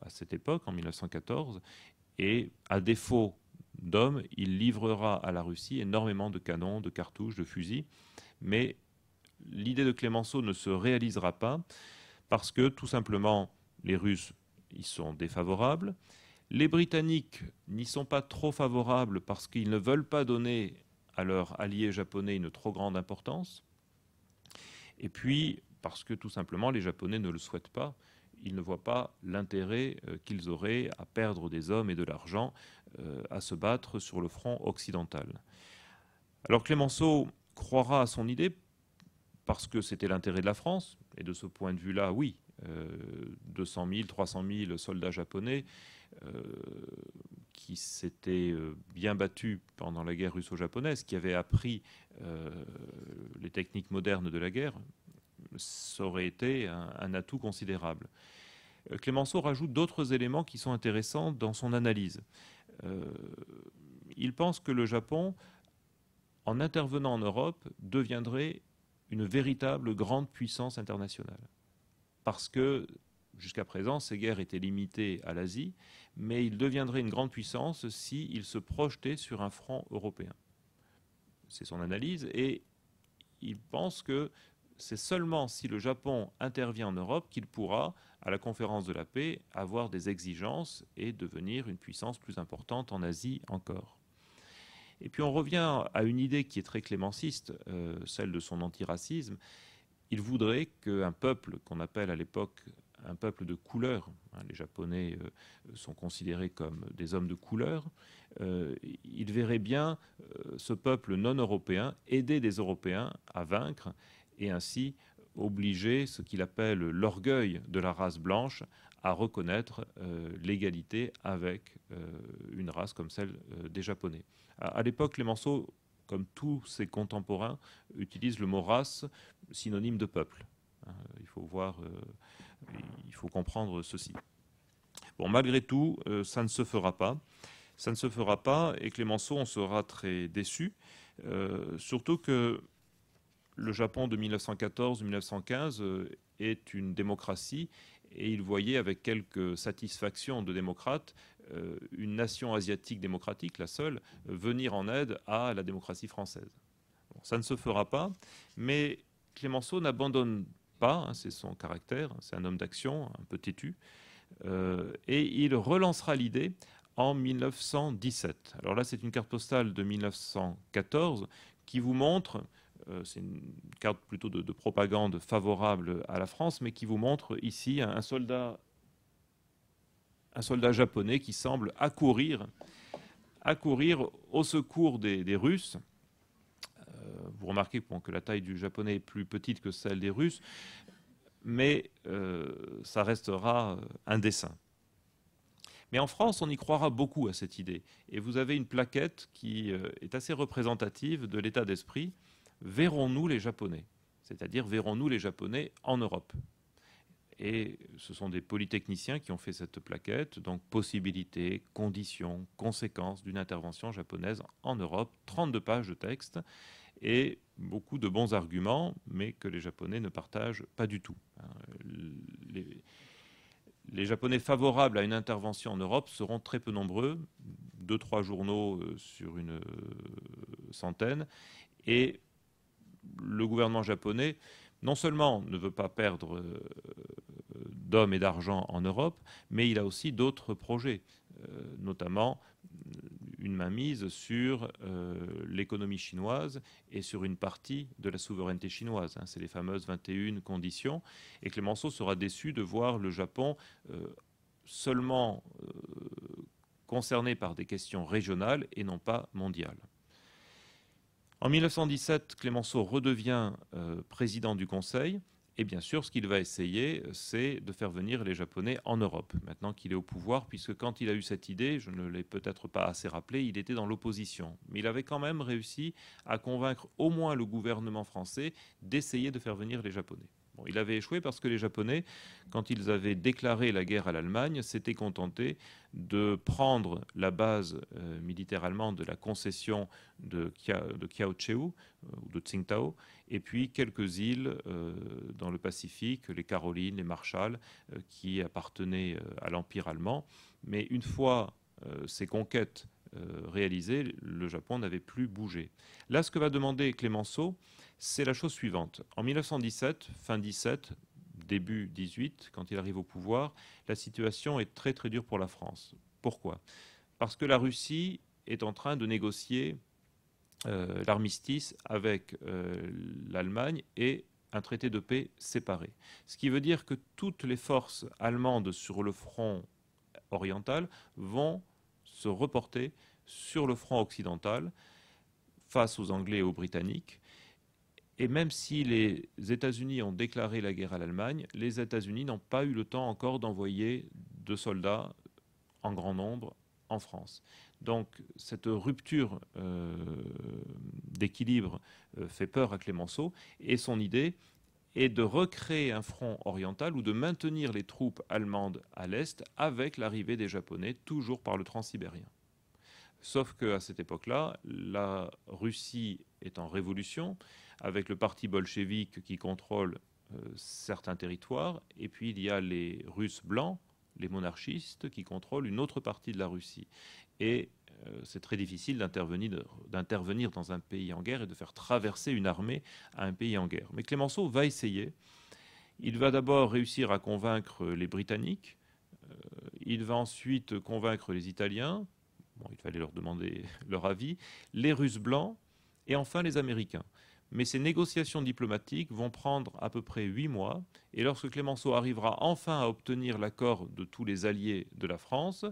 à cette époque, en 1914. Et à défaut d'hommes, il livrera à la Russie énormément de canons, de cartouches, de fusils. Mais l'idée de Clemenceau ne se réalisera pas parce que, tout simplement, les Russes y sont défavorables. Les Britanniques n'y sont pas trop favorables parce qu'ils ne veulent pas donner à leurs alliés japonais une trop grande importance. Et puis, parce que tout simplement, les Japonais ne le souhaitent pas. Ils ne voient pas l'intérêt qu'ils auraient à perdre des hommes et de l'argent à se battre sur le front occidental. Alors Clemenceau croira à son idée parce que c'était l'intérêt de la France. Et de ce point de vue-là, oui, 200 000, 300 000 soldats japonais qui s'étaient bien battus pendant la guerre russo-japonaise, qui avaient appris les techniques modernes de la guerre, ça aurait été un atout considérable. Clémenceau rajoute d'autres éléments qui sont intéressants dans son analyse. Il pense que le Japon, en intervenant en Europe, deviendrait une véritable grande puissance internationale. Parce que, jusqu'à présent, ces guerres étaient limitées à l'Asie, mais il deviendrait une grande puissance s'il se projetait sur un front européen. C'est son analyse, et il pense que c'est seulement si le Japon intervient en Europe qu'il pourra, à la conférence de la paix, avoir des exigences et devenir une puissance plus importante en Asie encore. Et puis on revient à une idée qui est très clémenciste, celle de son antiracisme. Il voudrait qu'un peuple qu'on appelle à l'époque un peuple de couleur, les Japonais sont considérés comme des hommes de couleur, il verrait bien ce peuple non européen aider des Européens à vaincre et ainsi obliger ce qu'il appelle l'orgueil de la race blanche à reconnaître l'égalité avec une race comme celle des Japonais. À l'époque, Clémenceau, comme tous ses contemporains, utilise le mot race, synonyme de peuple. Il faut voir, il faut comprendre ceci. Bon, malgré tout, ça ne se fera pas. Ça ne se fera pas, et Clémenceau en sera très déçu, surtout que le Japon de 1914-1915 est une démocratie, et il voyait avec quelques satisfactions de démocrates une nation asiatique démocratique, la seule, venir en aide à la démocratie française. Bon, ça ne se fera pas, mais Clémenceau n'abandonne pas, c'est son caractère, c'est un homme d'action, un peu têtu, et il relancera l'idée en 1917. Alors là, c'est une carte postale de 1914 qui vous montre, c'est une carte plutôt de propagande favorable à la France, mais qui vous montre ici un soldat japonais qui semble accourir au secours des Russes. Vous remarquez que la taille du japonais est plus petite que celle des Russes, mais ça restera un dessin. Mais en France, on y croira beaucoup à cette idée. Et vous avez une plaquette qui est assez représentative de l'état d'esprit. Verrons-nous les Japonais ? C'est-à-dire, verrons-nous les Japonais en Europe ? Et ce sont des polytechniciens qui ont fait cette plaquette. Donc, possibilités, conditions, conséquences d'une intervention japonaise en Europe. 32 pages de texte et beaucoup de bons arguments, mais que les Japonais ne partagent pas du tout. Les Japonais favorables à une intervention en Europe seront très peu nombreux, 2-3 journaux sur une centaine, et le gouvernement japonais non seulement ne veut pas perdre d'hommes et d'argent en Europe, mais il a aussi d'autres projets, notamment une mainmise sur l'économie chinoise et sur une partie de la souveraineté chinoise. C'est les fameuses 21 conditions. Et Clémenceau sera déçu de voir le Japon seulement concerné par des questions régionales et non pas mondiales. En 1917, Clémenceau redevient président du Conseil. Et bien sûr, ce qu'il va essayer, c'est de faire venir les Japonais en Europe, maintenant qu'il est au pouvoir, puisque quand il a eu cette idée, je ne l'ai peut-être pas assez rappelé, il était dans l'opposition. Mais il avait quand même réussi à convaincre au moins le gouvernement français d'essayer de faire venir les Japonais. Bon, il avait échoué parce que les Japonais, quand ils avaient déclaré la guerre à l'Allemagne, s'étaient contentés de prendre la base militaire allemande de la concession de Kiaocheu ou de Tsingtao, et puis quelques îles dans le Pacifique, les Carolines, les Marshall, qui appartenaient à l'Empire allemand. Mais une fois ces conquêtes réalisées, le Japon n'avait plus bougé. Là, ce que va demander Clémenceau, c'est la chose suivante. En 1917, fin 17, début 18, quand il arrive au pouvoir, la situation est très très dure pour la France. Pourquoi ? Parce que la Russie est en train de négocier l'armistice avec l'Allemagne et un traité de paix séparé. Ce qui veut dire que toutes les forces allemandes sur le front oriental vont se reporter sur le front occidental face aux Anglais et aux Britanniques. Et même si les États-Unis ont déclaré la guerre à l'Allemagne, les États-Unis n'ont pas eu le temps encore d'envoyer de soldats en grand nombre en France. Donc cette rupture d'équilibre fait peur à Clémenceau, et son idée et de recréer un front oriental ou de maintenir les troupes allemandes à l'est avec l'arrivée des Japonais, toujours par le transsibérien. Sauf qu'à cette époque-là, la Russie est en révolution, avec le parti bolchevique qui contrôle certains territoires, et puis il y a les Russes blancs, les monarchistes, qui contrôlent une autre partie de la Russie. Et c'est très difficile d'intervenir dans un pays en guerre et de faire traverser une armée à un pays en guerre. Mais Clémenceau va essayer. Il va d'abord réussir à convaincre les Britanniques. Il va ensuite convaincre les Italiens. Bon, il fallait leur demander leur avis. Les Russes blancs et enfin les Américains. Mais ces négociations diplomatiques vont prendre à peu près 8 mois. Et lorsque Clémenceau arrivera enfin à obtenir l'accord de tous les alliés de la France,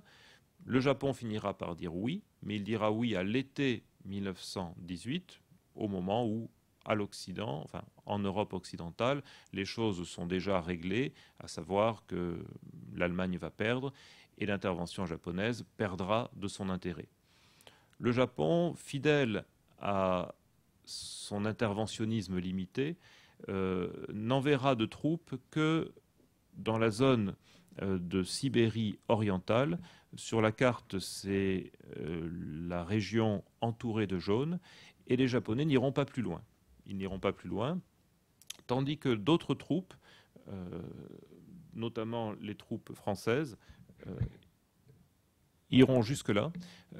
le Japon finira par dire oui, mais il dira oui à l'été 1918, au moment où, à l'Occident, enfin en Europe occidentale, les choses sont déjà réglées, à savoir que l'Allemagne va perdre et l'intervention japonaise perdra de son intérêt. Le Japon, fidèle à son interventionnisme limité, n'enverra de troupes que dans la zone de Sibérie orientale. Sur la carte, c'est la région entourée de jaune, et les Japonais n'iront pas plus loin. Ils n'iront pas plus loin, tandis que d'autres troupes, notamment les troupes françaises, iront jusque-là,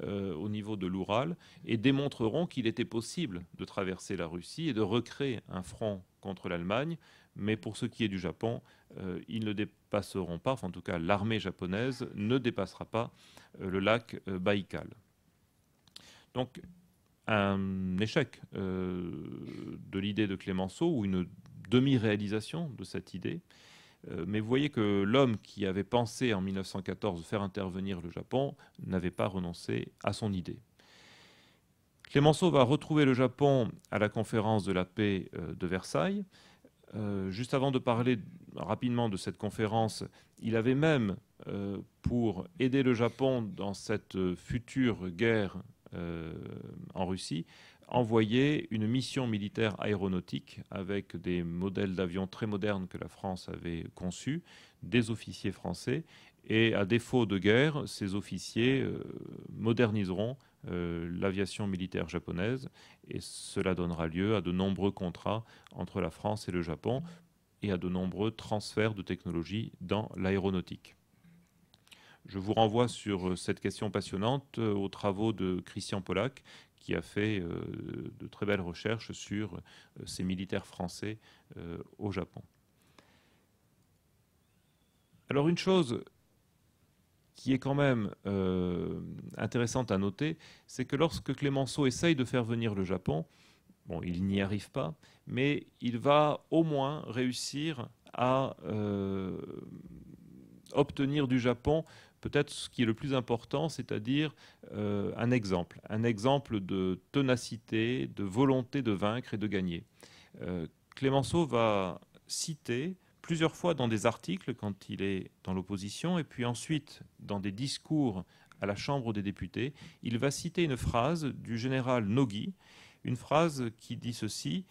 au niveau de l'Oural, et démontreront qu'il était possible de traverser la Russie et de recréer un front contre l'Allemagne. Mais pour ce qui est du Japon, ils ne dépasseront pas, enfin en tout cas l'armée japonaise ne dépassera pas le lac Baïkal. Donc un échec de l'idée de Clémenceau, ou une demi-réalisation de cette idée. Mais vous voyez que l'homme qui avait pensé en 1914 faire intervenir le Japon n'avait pas renoncé à son idée. Clémenceau va retrouver le Japon à la conférence de la paix de Versailles. Juste avant de parler rapidement de cette conférence, il avait même, pour aider le Japon dans cette future guerre en Russie, envoyé une mission militaire aéronautique avec des modèles d'avions très modernes que la France avait conçus, des officiers français, et à défaut de guerre, ces officiers moderniseront l'aviation militaire japonaise, et cela donnera lieu à de nombreux contrats entre la France et le Japon et à de nombreux transferts de technologies dans l'aéronautique. Je vous renvoie sur cette question passionnante aux travaux de Christian Pollack, qui a fait de très belles recherches sur ces militaires français au Japon. Alors une chose qui est quand même intéressante à noter, c'est que lorsque Clémenceau essaye de faire venir le Japon, bon, il n'y arrive pas, mais il va au moins réussir à obtenir du Japon peut-être ce qui est le plus important, c'est-à-dire un exemple de ténacité, de volonté de vaincre et de gagner. Clémenceau va citer plusieurs fois dans des articles quand il est dans l'opposition, et puis ensuite dans des discours à la Chambre des députés, il va citer une phrase du général Nogi, une phrase qui dit ceci: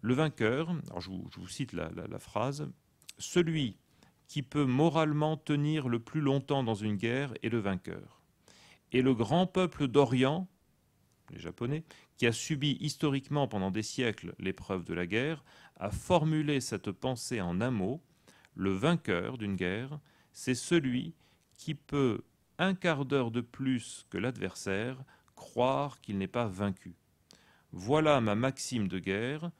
le vainqueur, alors je vous cite la phrase, celui qui peut moralement tenir le plus longtemps dans une guerre est le vainqueur. Et le grand peuple d'Orient, les Japonais, qui a subi historiquement pendant des siècles l'épreuve de la guerre, a formulé cette pensée en un mot: le vainqueur d'une guerre, c'est celui qui peut, un quart d'heure de plus que l'adversaire, croire qu'il n'est pas vaincu. Voilà ma maxime de guerre,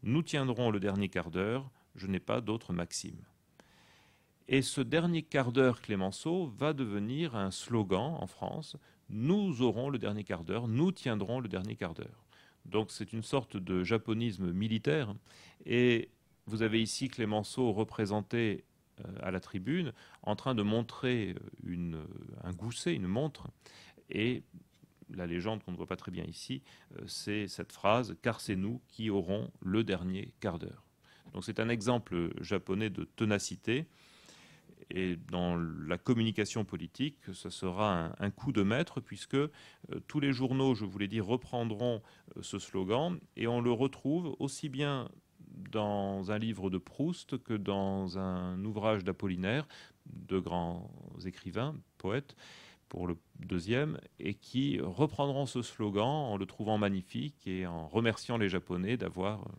nous tiendrons le dernier quart d'heure, je n'ai pas d'autre maxime. Et ce dernier quart d'heure Clémenceau va devenir un slogan en France: nous aurons le dernier quart d'heure, nous tiendrons le dernier quart d'heure. Donc c'est une sorte de japonisme militaire. Et vous avez ici Clémenceau représenté à la tribune en train de montrer un gousset, une montre. Et la légende qu'on ne voit pas très bien ici, c'est cette phrase: car c'est nous qui aurons le dernier quart d'heure. Donc c'est un exemple japonais de ténacité. Et dans la communication politique, ce sera un coup de maître, puisque tous les journaux, je vous l'ai dit, reprendront ce slogan, et on le retrouve aussi bien dans un livre de Proust que dans un ouvrage d'Apollinaire, de grands écrivains, poètes, pour le deuxième, et qui reprendront ce slogan en le trouvant magnifique et en remerciant les Japonais d'avoir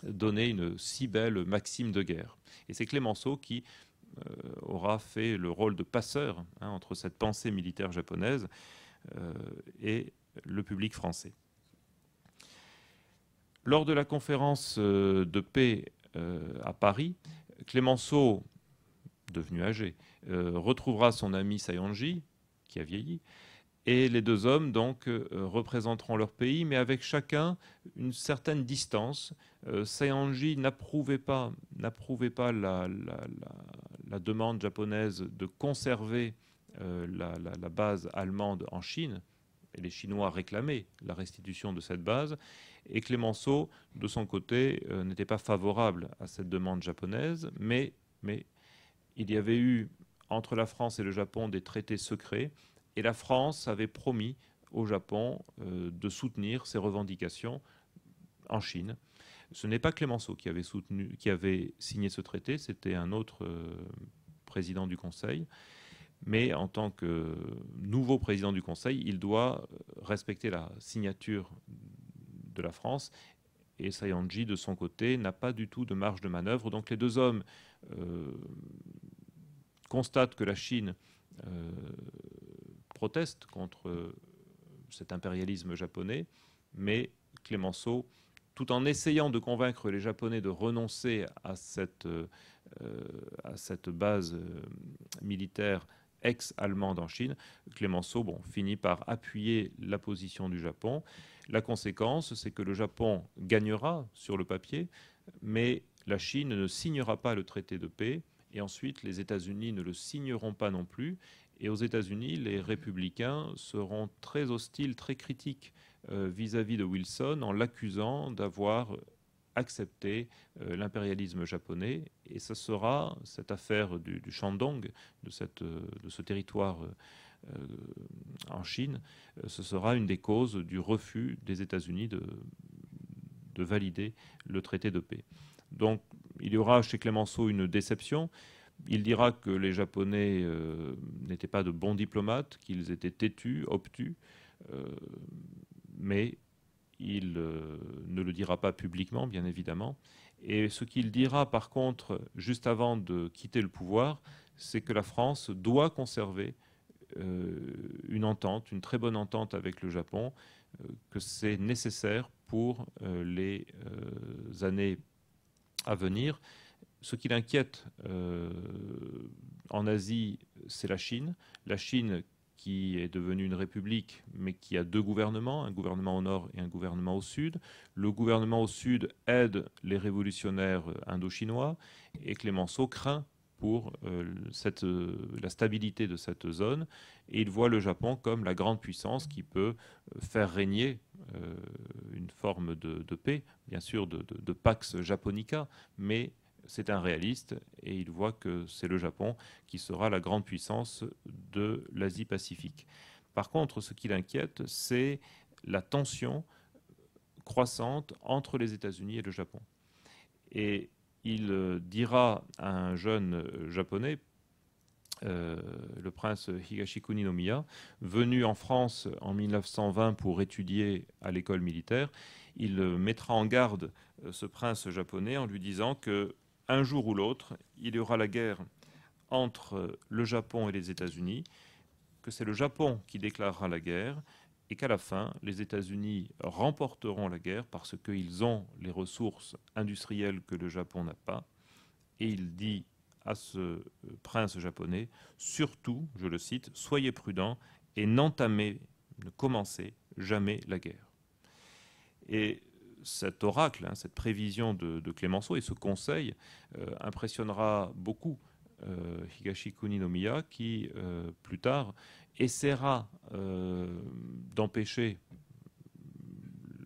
donné une si belle maxime de guerre. Et c'est Clémenceau qui aura fait le rôle de passeur entre cette pensée militaire japonaise et le public français. Lors de la conférence de paix à Paris, Clémenceau, devenu âgé, retrouvera son ami Saionji, qui a vieilli, et les deux hommes donc représenteront leur pays, mais avec chacun une certaine distance. Saionji n'approuvait pas la demande japonaise de conserver la base allemande en Chine, et les Chinois réclamaient la restitution de cette base, et Clémenceau, de son côté, n'était pas favorable à cette demande japonaise, mais il y avait eu entre la France et le Japon des traités secrets, et la France avait promis au Japon de soutenir ses revendications en Chine. Ce n'est pas Clémenceau qui avait signé ce traité, c'était un autre président du Conseil. Mais en tant que nouveau président du Conseil, il doit respecter la signature de la France. Et Saionji, de son côté, n'a pas du tout de marge de manœuvre. Donc les deux hommes constatent que la Chine proteste contre cet impérialisme japonais, mais Clémenceau, tout en essayant de convaincre les Japonais de renoncer à cette base militaire ex-allemande en Chine, Clémenceau finit par appuyer la position du Japon. La conséquence, c'est que le Japon gagnera sur le papier, mais la Chine ne signera pas le traité de paix, et ensuite les États-Unis ne le signeront pas non plus. Et aux États-Unis, les républicains seront très hostiles, très critiques vis-à-vis de Wilson, en l'accusant d'avoir accepté l'impérialisme japonais. Et ce sera cette affaire du Shandong, de ce territoire en Chine, ce sera une des causes du refus des États-Unis de valider le traité de paix. Donc il y aura chez Clémenceau une déception. Il dira que les Japonais n'étaient pas de bons diplomates, qu'ils étaient têtus, obtus, mais il ne le dira pas publiquement, bien évidemment. Et ce qu'il dira, par contre, juste avant de quitter le pouvoir, c'est que la France doit conserver une entente, une très bonne entente avec le Japon, que c'est nécessaire pour les années à venir. Ce qui l'inquiète en Asie, c'est la Chine. La Chine qui est devenue une république, mais qui a deux gouvernements, un gouvernement au nord et un gouvernement au sud. Le gouvernement au sud aide les révolutionnaires indo-chinois, et Clémenceau craint pour la stabilité de cette zone, et il voit le Japon comme la grande puissance qui peut faire régner une forme de paix, bien sûr de Pax Japonica, mais c'est un réaliste, et il voit que c'est le Japon qui sera la grande puissance de l'Asie-Pacifique. Par contre, ce qui l'inquiète, c'est la tension croissante entre les États-Unis et le Japon. Et il dira à un jeune japonais, le prince Higashikuni no Miya, venu en France en 1920 pour étudier à l'école militaire, il mettra en garde ce prince japonais en lui disant que un jour ou l'autre, il y aura la guerre entre le Japon et les États-Unis, que c'est le Japon qui déclarera la guerre, et qu'à la fin, les États-Unis remporteront la guerre parce qu'ils ont les ressources industrielles que le Japon n'a pas. Et il dit à ce prince japonais, surtout, je le cite, soyez prudents et ne commencez jamais la guerre. Et cet oracle, cette prévision de Clémenceau et ce conseil impressionnera beaucoup Higashikuni no Miya, qui plus tard essaiera d'empêcher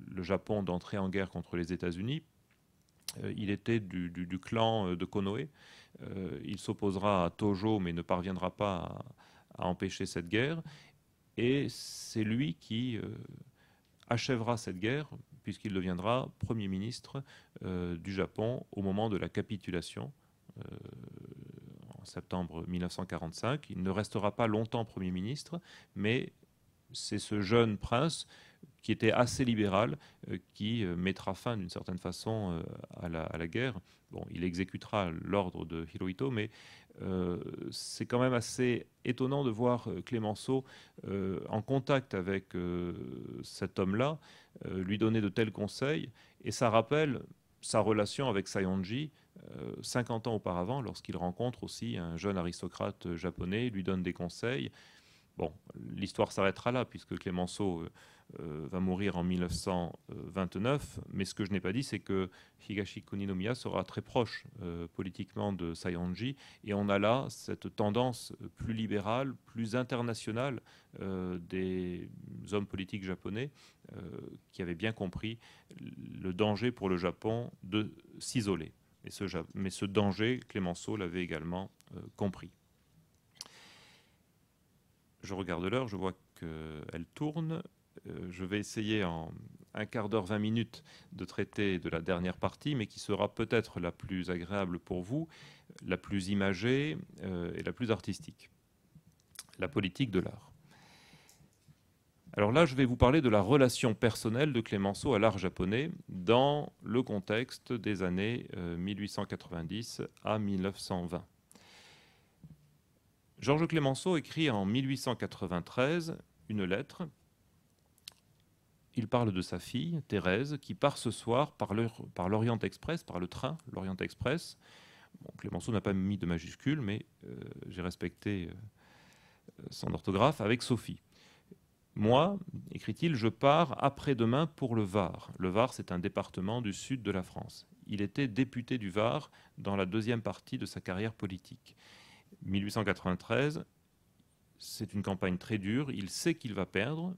le Japon d'entrer en guerre contre les États-Unis. Il était du clan de Konoe. Il s'opposera à Tojo, mais ne parviendra pas à empêcher cette guerre. Et c'est lui qui achèvera cette guerre puisqu'il deviendra Premier ministre du Japon au moment de la capitulation en septembre 1945. Il ne restera pas longtemps Premier ministre, mais c'est ce jeune prince qui était assez libéral, qui mettra fin d'une certaine façon à la guerre. Bon, il exécutera l'ordre de Hirohito, mais c'est quand même assez étonnant de voir Clémenceau en contact avec cet homme-là, lui donner de tels conseils, et ça rappelle sa relation avec Sayonji 50 ans auparavant, lorsqu'il rencontre aussi un jeune aristocrate japonais, lui donne des conseils. Bon, l'histoire s'arrêtera là, puisque Clémenceau va mourir en 1929, mais ce que je n'ai pas dit, c'est que Higashi Kuninomiya sera très proche politiquement de Sayonji, et on a là cette tendance plus libérale, plus internationale des hommes politiques japonais qui avaient bien compris le danger pour le Japon de s'isoler. Mais ce danger, Clémenceau l'avait également compris. Je regarde l'heure, je vois qu'elle tourne. Je vais essayer en un quart d'heure, 20 minutes de traiter de la dernière partie, mais qui sera peut-être la plus agréable pour vous, la plus imagée et la plus artistique. La politique de l'art. Alors là, je vais vous parler de la relation personnelle de Clémenceau à l'art japonais dans le contexte des années 1890 à 1920. Georges Clémenceau écrit en 1893 une lettre. Il parle de sa fille, Thérèse, qui part ce soir par l'Orient Express, par le train, l'Orient Express. Bon, Clémenceau n'a pas mis de majuscule, mais j'ai respecté son orthographe, avec Sophie. Moi, écrit-il, je pars après-demain pour le Var. Le Var, c'est un département du sud de la France. Il était député du Var dans la deuxième partie de sa carrière politique. 1893, c'est une campagne très dure. Il sait qu'il va perdre,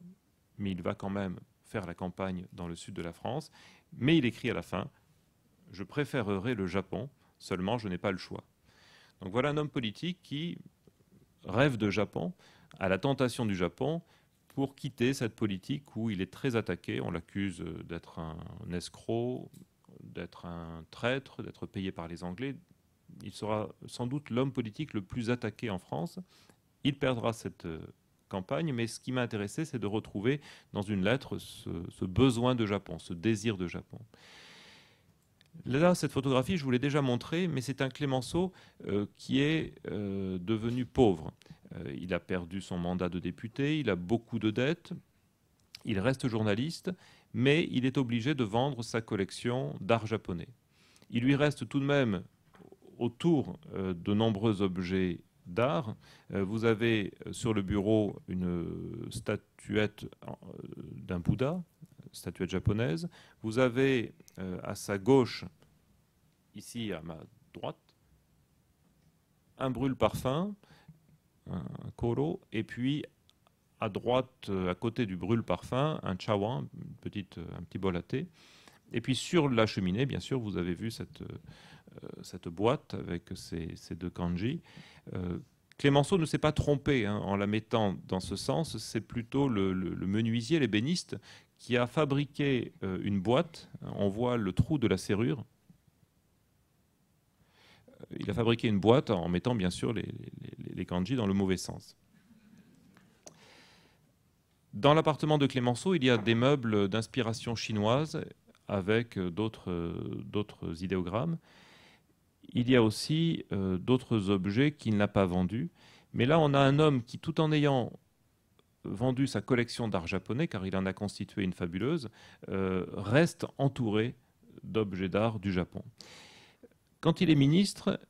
mais il va quand même faire la campagne dans le sud de la France. Mais il écrit à la fin, « Je préférerais le Japon, seulement je n'ai pas le choix. » Donc voilà un homme politique qui rêve de Japon, a la tentation du Japon, pour quitter cette politique où il est très attaqué. On l'accuse d'être un escroc, d'être un traître, d'être payé par les Anglais. Il sera sans doute l'homme politique le plus attaqué en France. Il perdra cette campagne, mais ce qui m'a intéressé, c'est de retrouver dans une lettre ce besoin de Japon, ce désir de Japon. Là, cette photographie, je vous l'ai déjà montrée, mais c'est un Clémenceau qui est devenu pauvre. Il a perdu son mandat de député, il a beaucoup de dettes, il reste journaliste, mais il est obligé de vendre sa collection d'art japonais. Il lui reste tout de même autour de nombreux objets d'art. Vous avez sur le bureau une statuette d'un Bouddha, statuette japonaise. Vous avez à sa gauche, ici à ma droite, un brûle-parfum, un koro, et puis à droite, à côté du brûle-parfum, un chawan, un petit bol à thé. Et puis sur la cheminée, bien sûr, vous avez vu cette boîte avec ces deux kanji. Clémenceau ne s'est pas trompé en la mettant dans ce sens. C'est plutôt le menuisier, l'ébéniste, qui a fabriqué une boîte. On voit le trou de la serrure. Il a fabriqué une boîte en mettant bien sûr les kanji dans le mauvais sens. Dans l'appartement de Clémenceau, il y a des meubles d'inspiration chinoise avec d'autres idéogrammes. Il y a aussi d'autres objets qu'il n'a pas vendus. Mais là, on a un homme qui, tout en ayant vendu sa collection d'art japonais, car il en a constitué une fabuleuse, reste entouré d'objets d'art du Japon. Quand il est ministre,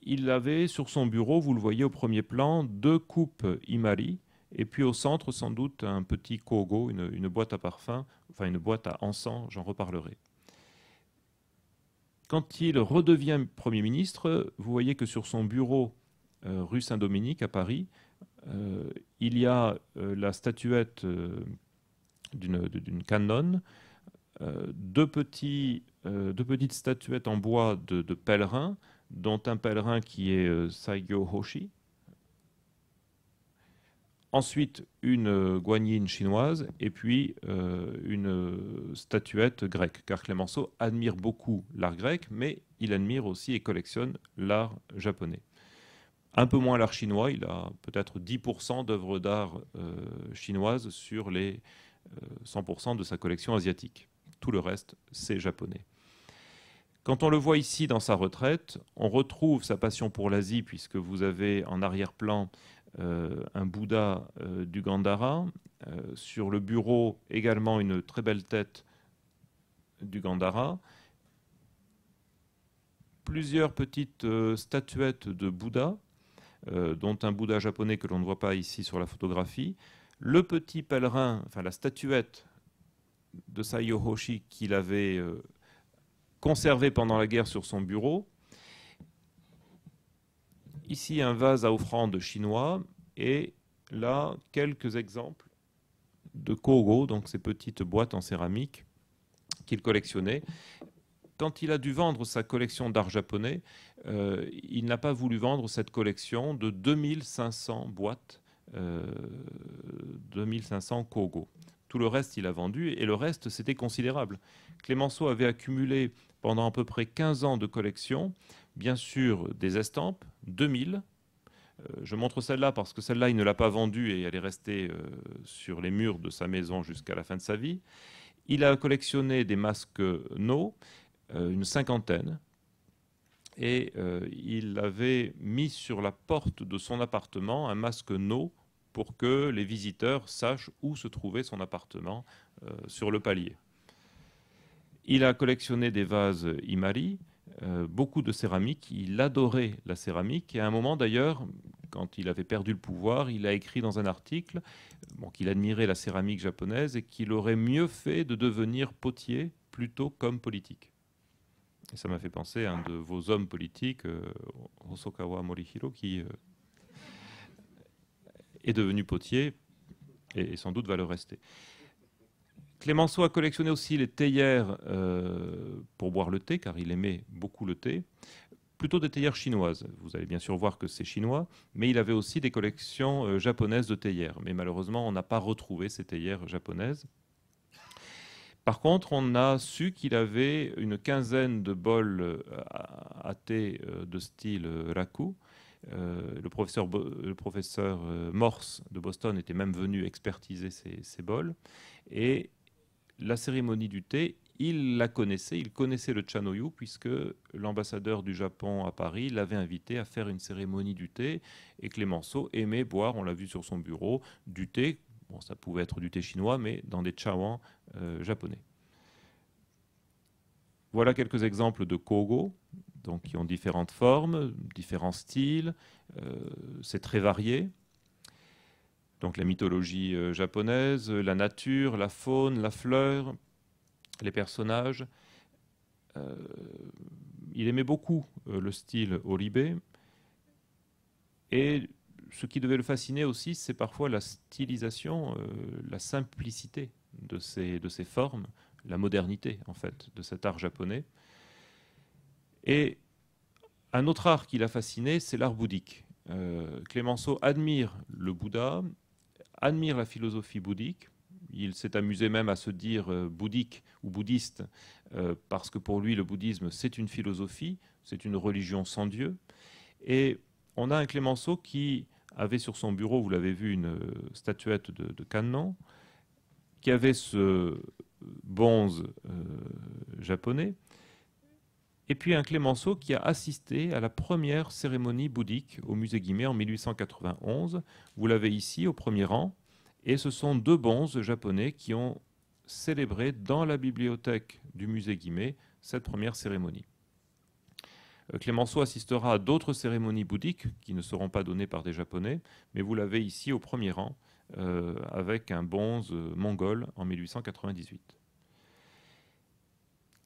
il avait sur son bureau, vous le voyez au premier plan, 2 coupes Imari, et puis au centre, sans doute, un petit kogo, une boîte à parfum, enfin une boîte à encens, j'en reparlerai. Quand il redevient Premier ministre, vous voyez que sur son bureau, rue Saint-Dominique, à Paris, il y a la statuette d'une canonne, deux petites statuettes en bois de pèlerins, dont un pèlerin qui est Saigyo Hoshi. Ensuite, une guanine chinoise et puis une statuette grecque, car Clemenceau admire beaucoup l'art grec, mais il admire aussi et collectionne l'art japonais. Un peu moins l'art chinois, il a peut-être 10% d'œuvres d'art chinoises sur les 100% de sa collection asiatique. Tout le reste, c'est japonais. Quand on le voit ici dans sa retraite, on retrouve sa passion pour l'Asie, puisque vous avez en arrière-plan un Bouddha du Gandhara. Sur le bureau, également une très belle tête du Gandhara. Plusieurs petites statuettes de Bouddha, dont un Bouddha japonais que l'on ne voit pas ici sur la photographie. Le petit pèlerin, enfin la statuette de Saiyo Hoshi qu'il avait conservée pendant la guerre sur son bureau. Ici, un vase à offrande chinois et là, quelques exemples de kogo, donc ces petites boîtes en céramique qu'il collectionnait. Quand il a dû vendre sa collection d'art japonais, il n'a pas voulu vendre cette collection de 2500 boîtes, 2500 kogo. Tout le reste, il a vendu et le reste, c'était considérable. Clemenceau avait accumulé pendant à peu près 15 ans de collection, bien sûr des estampes, 2000. Je montre celle-là parce que celle-là, il ne l'a pas vendue et elle est restée sur les murs de sa maison jusqu'à la fin de sa vie. Il a collectionné des masques No, une cinquantaine, et il avait mis sur la porte de son appartement un masque No pour que les visiteurs sachent où se trouvait son appartement sur le palier. Il a collectionné des vases Imari, beaucoup de céramique. Il adorait la céramique. Et à un moment, d'ailleurs, quand il avait perdu le pouvoir, il a écrit dans un article qu'il admirait la céramique japonaise et qu'il aurait mieux fait de devenir potier plutôt qu'homme politique. Et ça m'a fait penser à un de vos hommes politiques, Hosokawa Morihiro, qui est devenu potier et sans doute va le rester. Clemenceau a collectionné aussi les théières pour boire le thé, car il aimait beaucoup le thé, plutôt des théières chinoises. Vous allez bien sûr voir que c'est chinois, mais il avait aussi des collections japonaises de théières. Mais malheureusement, on n'a pas retrouvé ces théières japonaises. Par contre, on a su qu'il avait une quinzaine de bols à thé de style raku. Le professeur Morse de Boston était même venu expertiser ces bols. Et la cérémonie du thé, il la connaissait, il connaissait le Chanoyu, puisque l'ambassadeur du Japon à Paris l'avait invité à faire une cérémonie du thé. Et Clemenceau aimait boire, on l'a vu sur son bureau, du thé. Bon, ça pouvait être du thé chinois, mais dans des chawans japonais. Voilà quelques exemples de kogo, donc qui ont différentes formes, différents styles. C'est très varié. Donc la mythologie japonaise, la nature, la faune, la fleur, les personnages. Il aimait beaucoup le style Oribe. Et ce qui devait le fasciner aussi, c'est parfois la stylisation, la simplicité de ces formes, la modernité en fait de cet art japonais. Et un autre art qui l'a fasciné, c'est l'art bouddhique. Clemenceau admire le Bouddha, admire la philosophie bouddhique. Il s'est amusé même à se dire bouddhique ou bouddhiste parce que pour lui, le bouddhisme, c'est une philosophie, c'est une religion sans Dieu. Et on a un Clemenceau qui avait sur son bureau, vous l'avez vu, une statuette de Kannon, qui avait ce bonze japonais, et puis un Clemenceau qui a assisté à la première cérémonie bouddhique au musée Guimet en 1891. Vous l'avez ici au premier rang, et ce sont deux bonzes japonais qui ont célébré dans la bibliothèque du musée Guimet cette première cérémonie. Clemenceau assistera à d'autres cérémonies bouddhiques qui ne seront pas données par des Japonais, mais vous l'avez ici au premier rang avec un bonze mongol en 1898.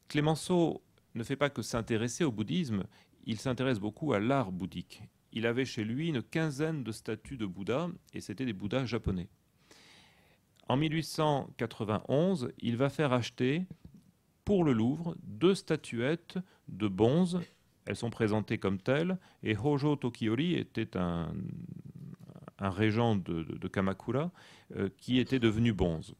Clemenceau ne fait pas que s'intéresser au bouddhisme, il s'intéresse beaucoup à l'art bouddhique. Il avait chez lui une quinzaine de statues de Bouddha, et c'était des Bouddhas japonais. En 1891, il va faire acheter pour le Louvre 2 statuettes de bonzes. Elles sont présentées comme telles, et Hojo Tokiori était un un régent de Kamakura qui était devenu bonze.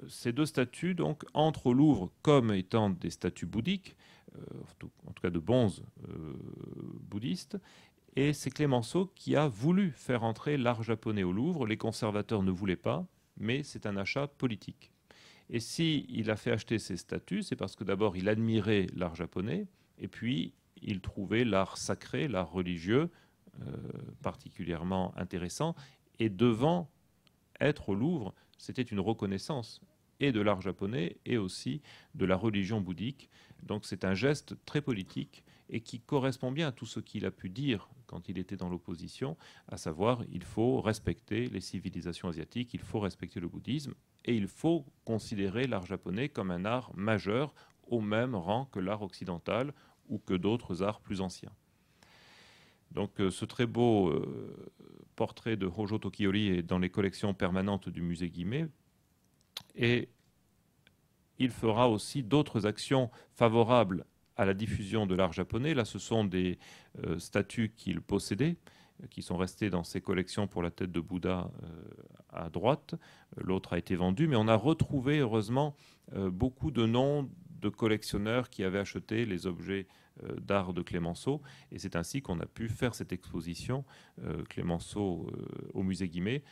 Ces deux statues donc, entrent au Louvre comme étant des statues bouddhiques, en tout cas de bonzes bouddhistes, et c'est Clémenceau qui a voulu faire entrer l'art japonais au Louvre. Les conservateurs ne voulaient pas, mais c'est un achat politique. Et s'il a fait acheter ces statues, c'est parce que d'abord il admirait l'art japonais, et puis il trouvait l'art sacré, l'art religieux, particulièrement intéressant, et devant être au Louvre, c'était une reconnaissance et de l'art japonais et aussi de la religion bouddhique. Donc c'est un geste très politique et qui correspond bien à tout ce qu'il a pu dire quand il était dans l'opposition, à savoir il faut respecter les civilisations asiatiques, il faut respecter le bouddhisme et il faut considérer l'art japonais comme un art majeur au même rang que l'art occidental ou que d'autres arts plus anciens. Donc ce très beau portrait de Hojo Tokiyori est dans les collections permanentes du musée Guimet et il fera aussi d'autres actions favorables à la diffusion de l'art japonais. Là, ce sont des statues qu'il possédait, qui sont restées dans ses collections pour la tête de Bouddha à droite. L'autre a été vendu, mais on a retrouvé, heureusement, beaucoup de noms de collectionneurs qui avaient acheté les objets d'art de Clémenceau. Et c'est ainsi qu'on a pu faire cette exposition Clémenceau au musée Guimet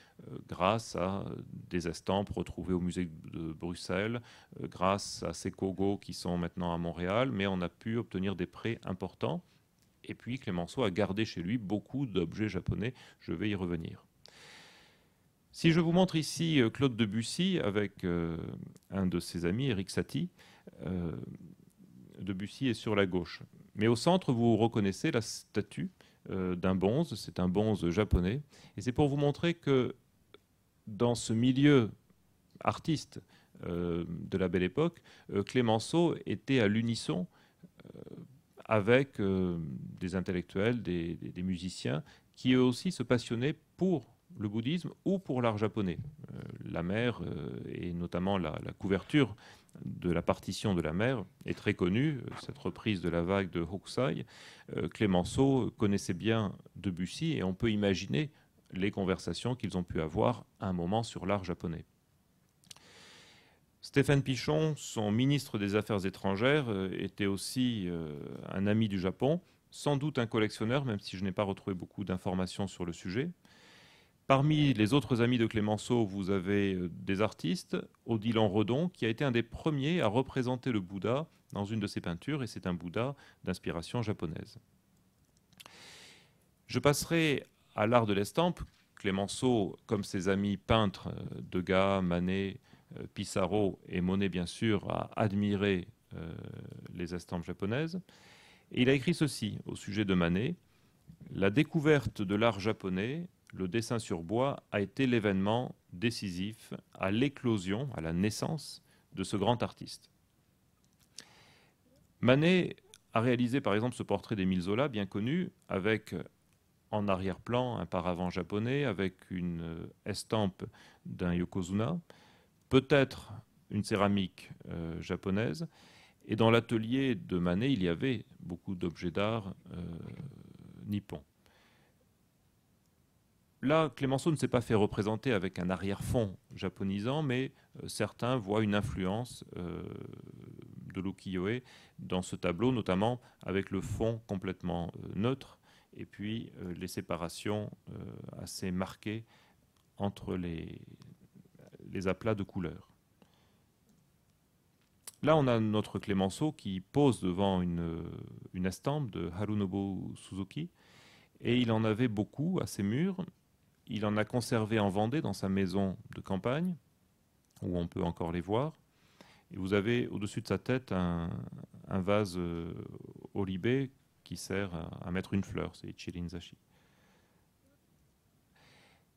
grâce à des estampes retrouvées au musée de Bruxelles, grâce à ces Kogo qui sont maintenant à Montréal, mais on a pu obtenir des prêts importants. Et puis Clémenceau a gardé chez lui beaucoup d'objets japonais. Je vais y revenir. Si je vous montre ici Claude Debussy avec un de ses amis, Éric Satie, Debussy est sur la gauche. Mais au centre, vous reconnaissez la statue d'un bonze. C'est un bonze japonais. Et c'est pour vous montrer que dans ce milieu artiste de la Belle Époque, Clémenceau était à l'unisson avec des intellectuels, des musiciens, qui eux aussi se passionnaient pour le bouddhisme ou pour l'art japonais. La mer, et notamment la couverture de la partition de la mer, est très connue, cette reprise de la vague de Hokusai. Clémenceau connaissait bien Debussy, et on peut imaginer les conversations qu'ils ont pu avoir à un moment sur l'art japonais. Stéphane Pichon, son ministre des Affaires étrangères, était aussi un ami du Japon, sans doute un collectionneur, même si je n'ai pas retrouvé beaucoup d'informations sur le sujet. Parmi les autres amis de Clémenceau, vous avez des artistes, Odilon Redon, qui a été un des premiers à représenter le Bouddha dans une de ses peintures, et c'est un Bouddha d'inspiration japonaise. Je passerai à l'art de l'estampe. Clémenceau, comme ses amis peintres, Degas, Manet, Pissarro et Monet, bien sûr, a admiré les estampes japonaises. Et il a écrit ceci au sujet de Manet. La découverte de l'art japonais, le dessin sur bois, a été l'événement décisif à l'éclosion, à la naissance de ce grand artiste. Manet a réalisé par exemple ce portrait d'Émile Zola, bien connu, avec en arrière-plan un paravent japonais, avec une estampe d'un yokozuna, peut-être une céramique japonaise. Et dans l'atelier de Manet, il y avait beaucoup d'objets d'art nippons. Là, Clémenceau ne s'est pas fait représenter avec un arrière-fond japonisant, mais certains voient une influence de l'ukiyo-e dans ce tableau, notamment avec le fond complètement neutre et puis les séparations assez marquées entre les aplats de couleurs. Là, on a notre Clémenceau qui pose devant une estampe de Harunobu Suzuki, et il en avait beaucoup à ses murs. Il en a conservé en Vendée, dans sa maison de campagne, où on peut encore les voir. Et vous avez au-dessus de sa tête un vase oribé qui sert à mettre une fleur, c'est Ichirinzashi.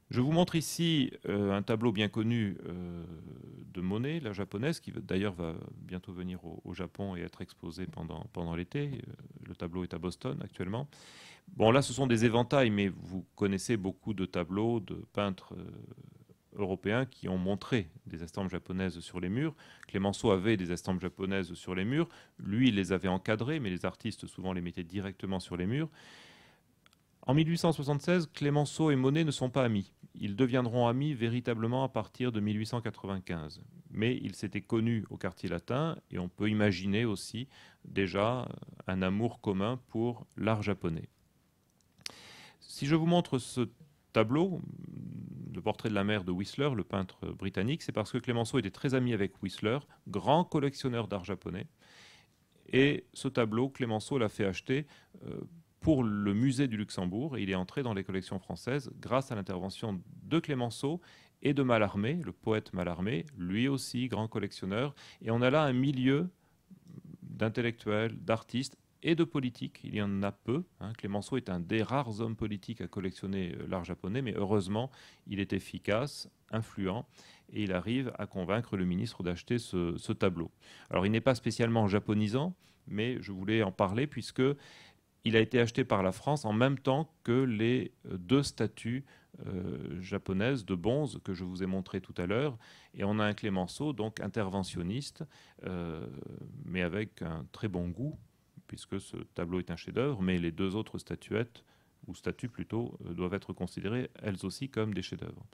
Je vous montre ici un tableau bien connu de Monet, la japonaise, qui d'ailleurs va bientôt venir au Japon et être exposé pendant l'été. Le tableau est à Boston actuellement. Bon, là, ce sont des éventails, mais vous connaissez beaucoup de tableaux de peintres européens qui ont montré des estampes japonaises sur les murs. Clémenceau avait des estampes japonaises sur les murs. Lui, il les avait encadrées, mais les artistes souvent les mettaient directement sur les murs. En 1876, Clemenceau et Monet ne sont pas amis. Ils deviendront amis véritablement à partir de 1895. Mais ils s'étaient connus au quartier latin et on peut imaginer aussi déjà un amour commun pour l'art japonais. Si je vous montre ce tableau, le portrait de la mère de Whistler, le peintre britannique, c'est parce que Clemenceau était très ami avec Whistler, grand collectionneur d'art japonais. Et ce tableau, Clemenceau l'a fait acheter pour le musée du Luxembourg, et il est entré dans les collections françaises grâce à l'intervention de Clemenceau et de Mallarmé, le poète Mallarmé, lui aussi grand collectionneur. Et on a là un milieu d'intellectuels, d'artistes et de politiques. Il y en a peu. Clemenceau est un des rares hommes politiques à collectionner l'art japonais, mais heureusement, il est efficace, influent, et il arrive à convaincre le ministre d'acheter ce tableau. Alors, il n'est pas spécialement japonisant, mais je voulais en parler puisque il a été acheté par la France en même temps que les deux statues japonaises de bronze que je vous ai montrées tout à l'heure. Et on a un Clemenceau, donc interventionniste, mais avec un très bon goût, puisque ce tableau est un chef-d'œuvre, mais les deux autres statuettes, ou statues plutôt, doivent être considérées elles aussi comme des chefs-d'œuvre.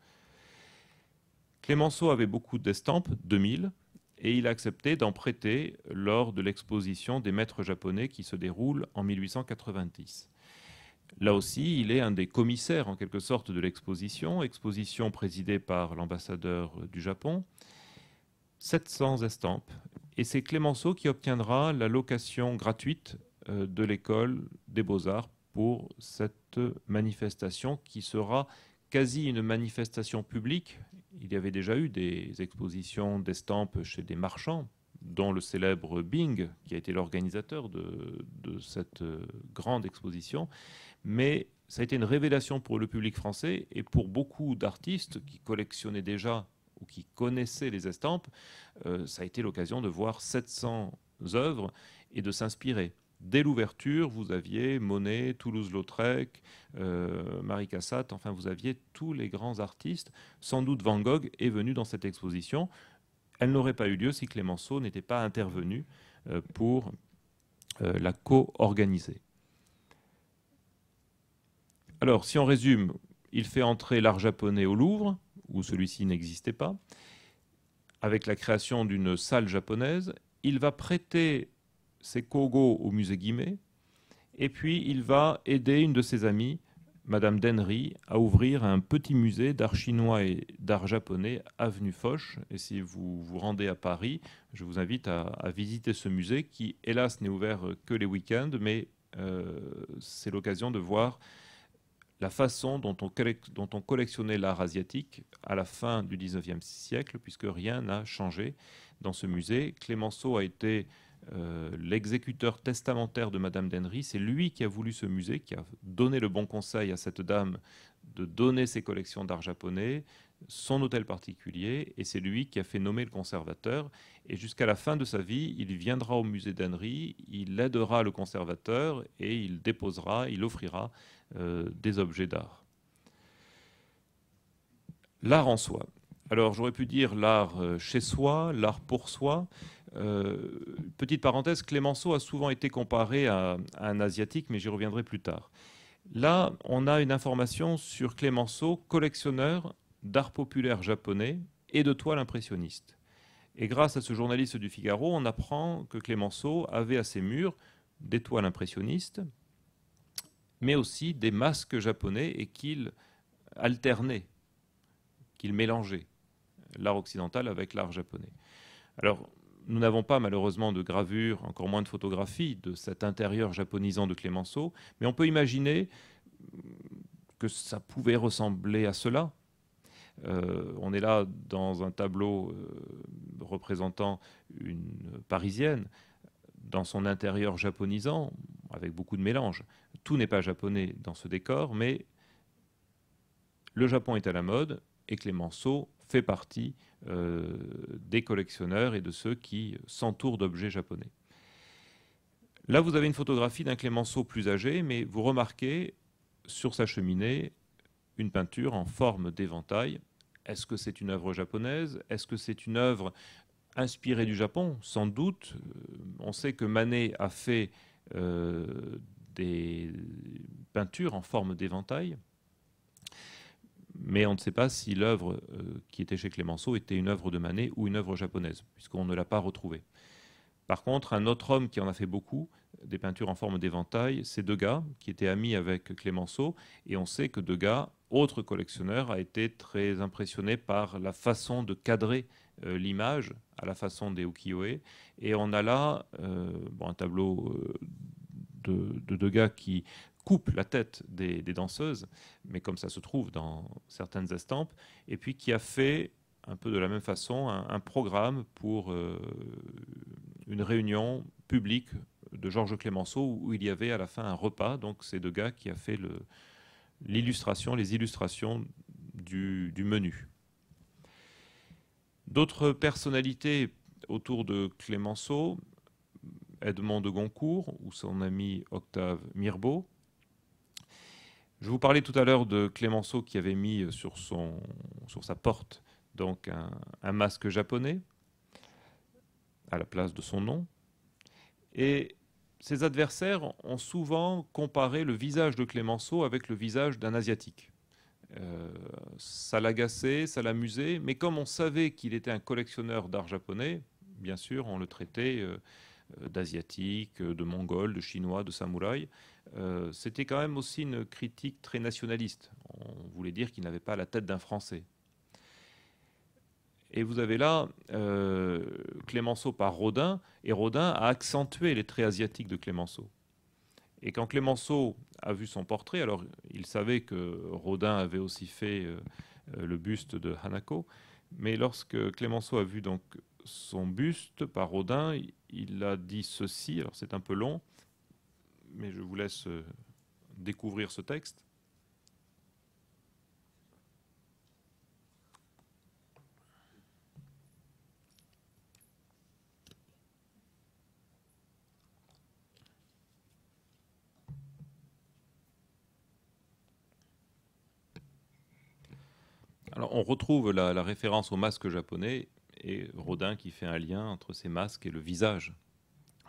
Clemenceau avait beaucoup d'estampes, 2000, et il a accepté d'en prêter lors de l'exposition des maîtres japonais qui se déroule en 1890. Là aussi, il est un des commissaires en quelque sorte de l'exposition, exposition présidée par l'ambassadeur du Japon. 700 estampes, et c'est Clemenceau qui obtiendra la location gratuite de l'école des Beaux-Arts pour cette manifestation qui sera quasi une manifestation publique. Il y avait déjà eu des expositions d'estampes chez des marchands, dont le célèbre Bing, qui a été l'organisateur de cette grande exposition. Mais ça a été une révélation pour le public français et pour beaucoup d'artistes qui collectionnaient déjà ou qui connaissaient les estampes. Ça a été l'occasion de voir 700 œuvres et de s'inspirer. Dès l'ouverture, vous aviez Monet, Toulouse-Lautrec, Marie Cassatt, enfin vous aviez tous les grands artistes. Sans doute Van Gogh est venu dans cette exposition. Elle n'aurait pas eu lieu si Clemenceau n'était pas intervenu pour la co-organiser. Alors, si on résume, il fait entrer l'art japonais au Louvre, où celui-ci n'existait pas, avec la création d'une salle japonaise. Il va prêter ses kogo au musée Guimet, et puis il va aider une de ses amies, Madame Denry, à ouvrir un petit musée d'art chinois et d'art japonais avenue Foch. Et si vous vous rendez à Paris, je vous invite à visiter ce musée qui, hélas, n'est ouvert que les week-ends, mais c'est l'occasion de voir la façon dont on collectionnait l'art asiatique à la fin du XIXe siècle, puisque rien n'a changé dans ce musée. Clemenceau a été l'exécuteur testamentaire de Madame Denry. C'est lui qui a voulu ce musée, qui a donné le bon conseil à cette dame de donner ses collections d'art japonais, son hôtel particulier, et c'est lui qui a fait nommer le conservateur. Et jusqu'à la fin de sa vie, il viendra au musée Denry, il aidera le conservateur et il déposera, il offrira des objets d'art. L'art en soi. Alors j'aurais pu dire l'art chez soi, l'art pour soi. Petite parenthèse, Clemenceau a souvent été comparé à un asiatique, mais j'y reviendrai plus tard. Là, on a une information sur Clemenceau, collectionneur d'art populaire japonais et de toiles impressionnistes. Et grâce à ce journaliste du Figaro, on apprend que Clemenceau avait à ses murs des toiles impressionnistes, mais aussi des masques japonais et qu'il alternait, qu'il mélangeait l'art occidental avec l'art japonais. Alors, nous n'avons pas malheureusement de gravure, encore moins de photographies de cet intérieur japonisant de Clemenceau, mais on peut imaginer que ça pouvait ressembler à cela. On est là dans un tableau représentant une Parisienne dans son intérieur japonisant, avec beaucoup de mélange. Tout n'est pas japonais dans ce décor, mais le Japon est à la mode et Clemenceau fait partie des collectionneurs et de ceux qui s'entourent d'objets japonais. Là, vous avez une photographie d'un Clemenceau plus âgé, mais vous remarquez sur sa cheminée une peinture en forme d'éventail. Est-ce que c'est une œuvre japonaise? Est-ce que c'est une œuvre inspirée du Japon? Sans doute. On sait que Manet a fait des peintures en forme d'éventail, mais on ne sait pas si l'œuvre qui était chez Clémenceau était une œuvre de Manet ou une œuvre japonaise, puisqu'on ne l'a pas retrouvée. Par contre, un autre homme qui en a fait beaucoup, des peintures en forme d'éventail, c'est Degas, qui était ami avec Clémenceau, et on sait que Degas, autre collectionneur, a été très impressionné par la façon de cadrer l'image à la façon des ukiyo-e, et on a là un tableau de Degas qui coupe la tête des danseuses, mais comme ça se trouve dans certaines estampes, et puis qui a fait un peu de la même façon un programme pour une réunion publique de Georges Clémenceau où il y avait à la fin un repas. Donc c'est Degas qui a fait les illustrations du menu. D'autres personnalités autour de Clémenceau, Edmond de Goncourt ou son ami Octave Mirbeau. Je vous parlais tout à l'heure de Clémenceau qui avait mis sur sa porte donc un masque japonais à la place de son nom. Et ses adversaires ont souvent comparé le visage de Clémenceau avec le visage d'un Asiatique. Ça l'agaçait, ça l'amusait, mais comme on savait qu'il était un collectionneur d'art japonais, bien sûr, on le traitait d'Asiatique, de Mongol, de Chinois, de Samouraï. C'était quand même aussi une critique très nationaliste. On voulait dire qu'il n'avait pas la tête d'un Français. Et vous avez là Clémenceau par Rodin, et Rodin a accentué les traits asiatiques de Clémenceau. Et quand Clémenceau a vu son portrait, alors il savait que Rodin avait aussi fait le buste de Hanako, mais lorsque Clémenceau a vu donc son buste par Rodin, il a dit ceci, alors c'est un peu long, mais je vous laisse découvrir ce texte. Alors, on retrouve la référence au masque japonais et Rodin qui fait un lien entre ces masques et le visage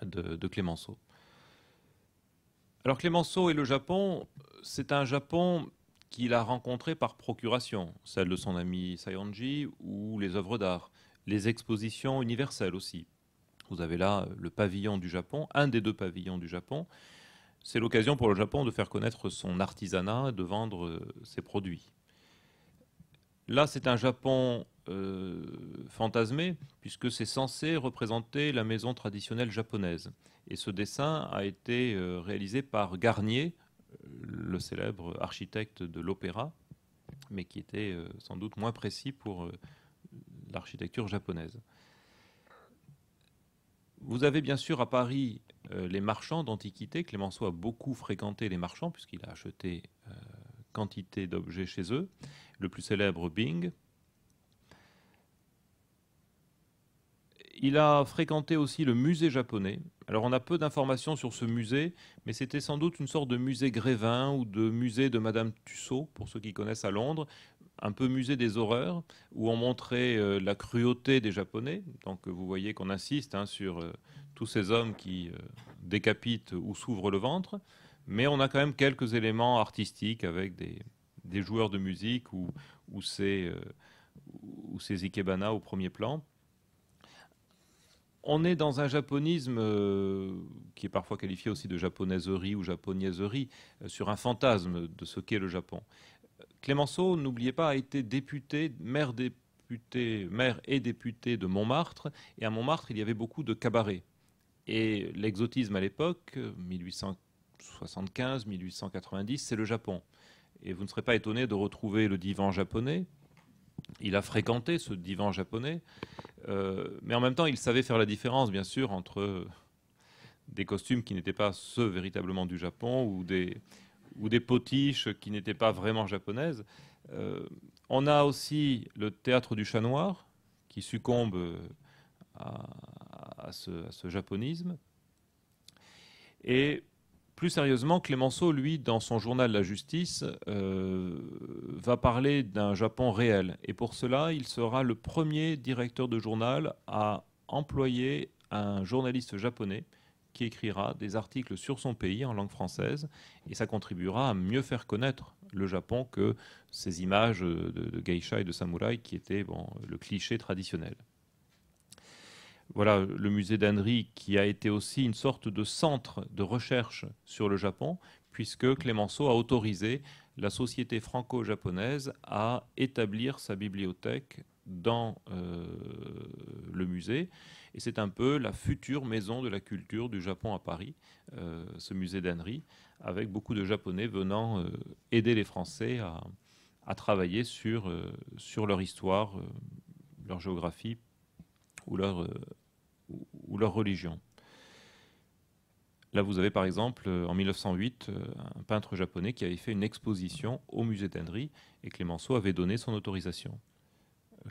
de Clémenceau. Alors Clémenceau et le Japon, c'est un Japon qu'il a rencontré par procuration, celle de son ami Sayonji ou les œuvres d'art, les expositions universelles aussi. Vous avez là le pavillon du Japon, un des deux pavillons du Japon. C'est l'occasion pour le Japon de faire connaître son artisanat, de vendre ses produits. Là, c'est un Japon fantasmé, puisque c'est censé représenter la maison traditionnelle japonaise. Et ce dessin a été réalisé par Garnier, le célèbre architecte de l'opéra, mais qui était sans doute moins précis pour l'architecture japonaise. Vous avez bien sûr à Paris les marchands d'antiquités. Clémenceau a beaucoup fréquenté les marchands, puisqu'il a acheté quantité d'objets chez eux. Le plus célèbre, Bing. Il a fréquenté aussi le musée japonais. Alors on a peu d'informations sur ce musée, mais c'était sans doute une sorte de musée Grévin ou de musée de Madame Tussaud, pour ceux qui connaissent à Londres, un peu musée des horreurs, où on montrait la cruauté des Japonais. Donc vous voyez qu'on insiste sur tous ces hommes qui décapitent ou s'ouvrent le ventre, mais on a quand même quelques éléments artistiques avec des joueurs de musique ou ces ikebana au premier plan. On est dans un japonisme qui est parfois qualifié aussi de japonaiserie ou japoniaiserie, sur un fantasme de ce qu'est le Japon. Clémenceau, n'oubliez pas, a été maire et député de Montmartre, et à Montmartre, il y avait beaucoup de cabarets. Et l'exotisme à l'époque, 1875, 1890, c'est le Japon. Et vous ne serez pas étonné de retrouver le divan japonais. Il a fréquenté ce divan japonais, mais en même temps, il savait faire la différence, bien sûr, entre des costumes qui n'étaient pas ceux véritablement du Japon ou des potiches qui n'étaient pas vraiment japonaises. On a aussi le théâtre du Chat Noir, qui succombe à ce japonisme. Et plus sérieusement, Clémenceau, lui, dans son journal La Justice, va parler d'un Japon réel. Et pour cela, il sera le premier directeur de journal à employer un journaliste japonais qui écrira des articles sur son pays en langue française, et ça contribuera à mieux faire connaître le Japon que ces images de geisha et de samouraï qui étaient le cliché traditionnel. Voilà le musée d'Annery qui a été aussi une sorte de centre de recherche sur le Japon, puisque Clemenceau a autorisé la société franco-japonaise à établir sa bibliothèque dans le musée. Et c'est un peu la future maison de la culture du Japon à Paris, ce musée d'Annery, avec beaucoup de Japonais venant aider les Français à travailler sur leur histoire, leur géographie ou leur religion. Là, vous avez par exemple, en 1908, un peintre japonais qui avait fait une exposition au musée d'Annery, et Clemenceau avait donné son autorisation.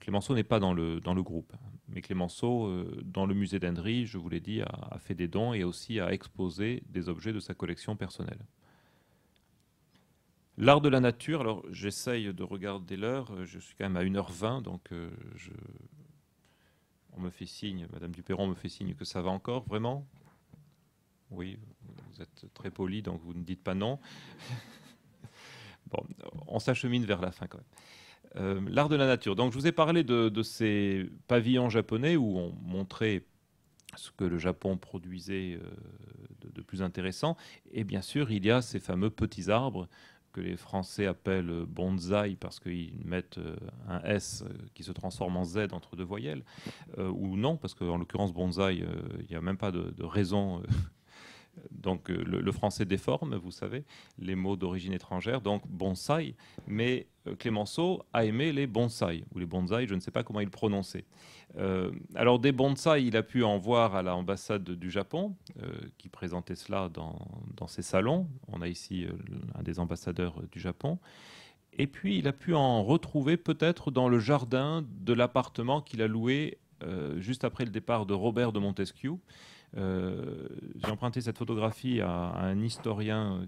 Clemenceau n'est pas dans le groupe, mais Clemenceau, dans le musée d'Annery, je vous l'ai dit, a fait des dons et aussi a exposé des objets de sa collection personnelle. L'art de la nature, alors j'essaye de regarder l'heure, je suis quand même à 1h20, donc on me fait signe, Madame Duperron me fait signe que ça va encore, vraiment? Oui, vous êtes très poli, donc vous ne dites pas non. Bon, on s'achemine vers la fin quand même. L'art de la nature. Donc je vous ai parlé de ces pavillons japonais où on montrait ce que le Japon produisait de plus intéressant. Et bien sûr, il y a ces fameux petits arbres que les Français appellent bonsaï parce qu'ils mettent un S qui se transforme en Z entre deux voyelles, ou non, parce qu'en l'occurrence bonsaï, il n'y a même pas de raison. Donc le français déforme, vous savez, les mots d'origine étrangère, donc bonsaï, mais Clemenceau a aimé les bonsaïs, ou les bonsaïs, je ne sais pas comment il prononçait. Alors des bonsaïs, il a pu en voir à l'ambassade du Japon, qui présentait cela dans ses salons. On a ici un des ambassadeurs du Japon. Et puis il a pu en retrouver peut-être dans le jardin de l'appartement qu'il a loué juste après le départ de Robert de Montesquieu. J'ai emprunté cette photographie à un historien,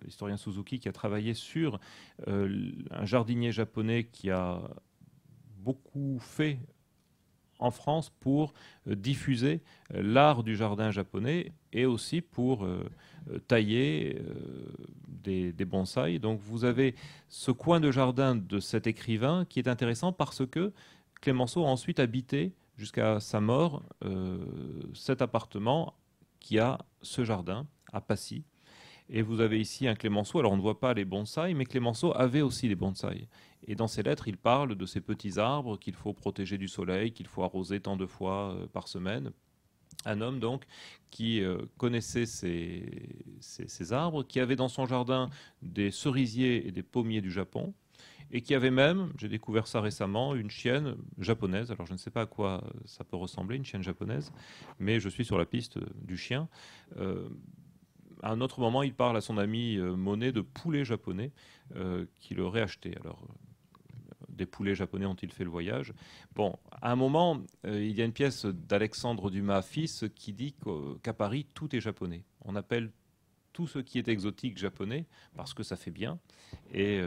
l'historien Suzuki, qui a travaillé sur un jardinier japonais qui a beaucoup fait en France pour diffuser l'art du jardin japonais et aussi pour tailler des bonsaïs. Donc vous avez ce coin de jardin de cet écrivain qui est intéressant parce que Clemenceau a ensuite habité jusqu'à sa mort cet appartement qui a ce jardin à Passy. Et vous avez ici un Clemenceau, alors on ne voit pas les bonsaïs, mais Clemenceau avait aussi les bonsaïs. Et dans ses lettres, il parle de ces petits arbres qu'il faut protéger du soleil, qu'il faut arroser tant de fois par semaine. Un homme donc qui connaissait ces arbres, qui avait dans son jardin des cerisiers et des pommiers du Japon, et qui avait même, j'ai découvert ça récemment, une chienne japonaise. Alors je ne sais pas à quoi ça peut ressembler, une chienne japonaise, mais je suis sur la piste du chien. À un autre moment, il parle à son ami Monet de poulets japonais qu'il aurait achetés. Alors, des poulets japonais ont-ils fait le voyage? Bon, à un moment, il y a une pièce d'Alexandre Dumas fils qui dit qu'à Paris, tout est japonais. On appelle tout ce qui est exotique japonais parce que ça fait bien. Et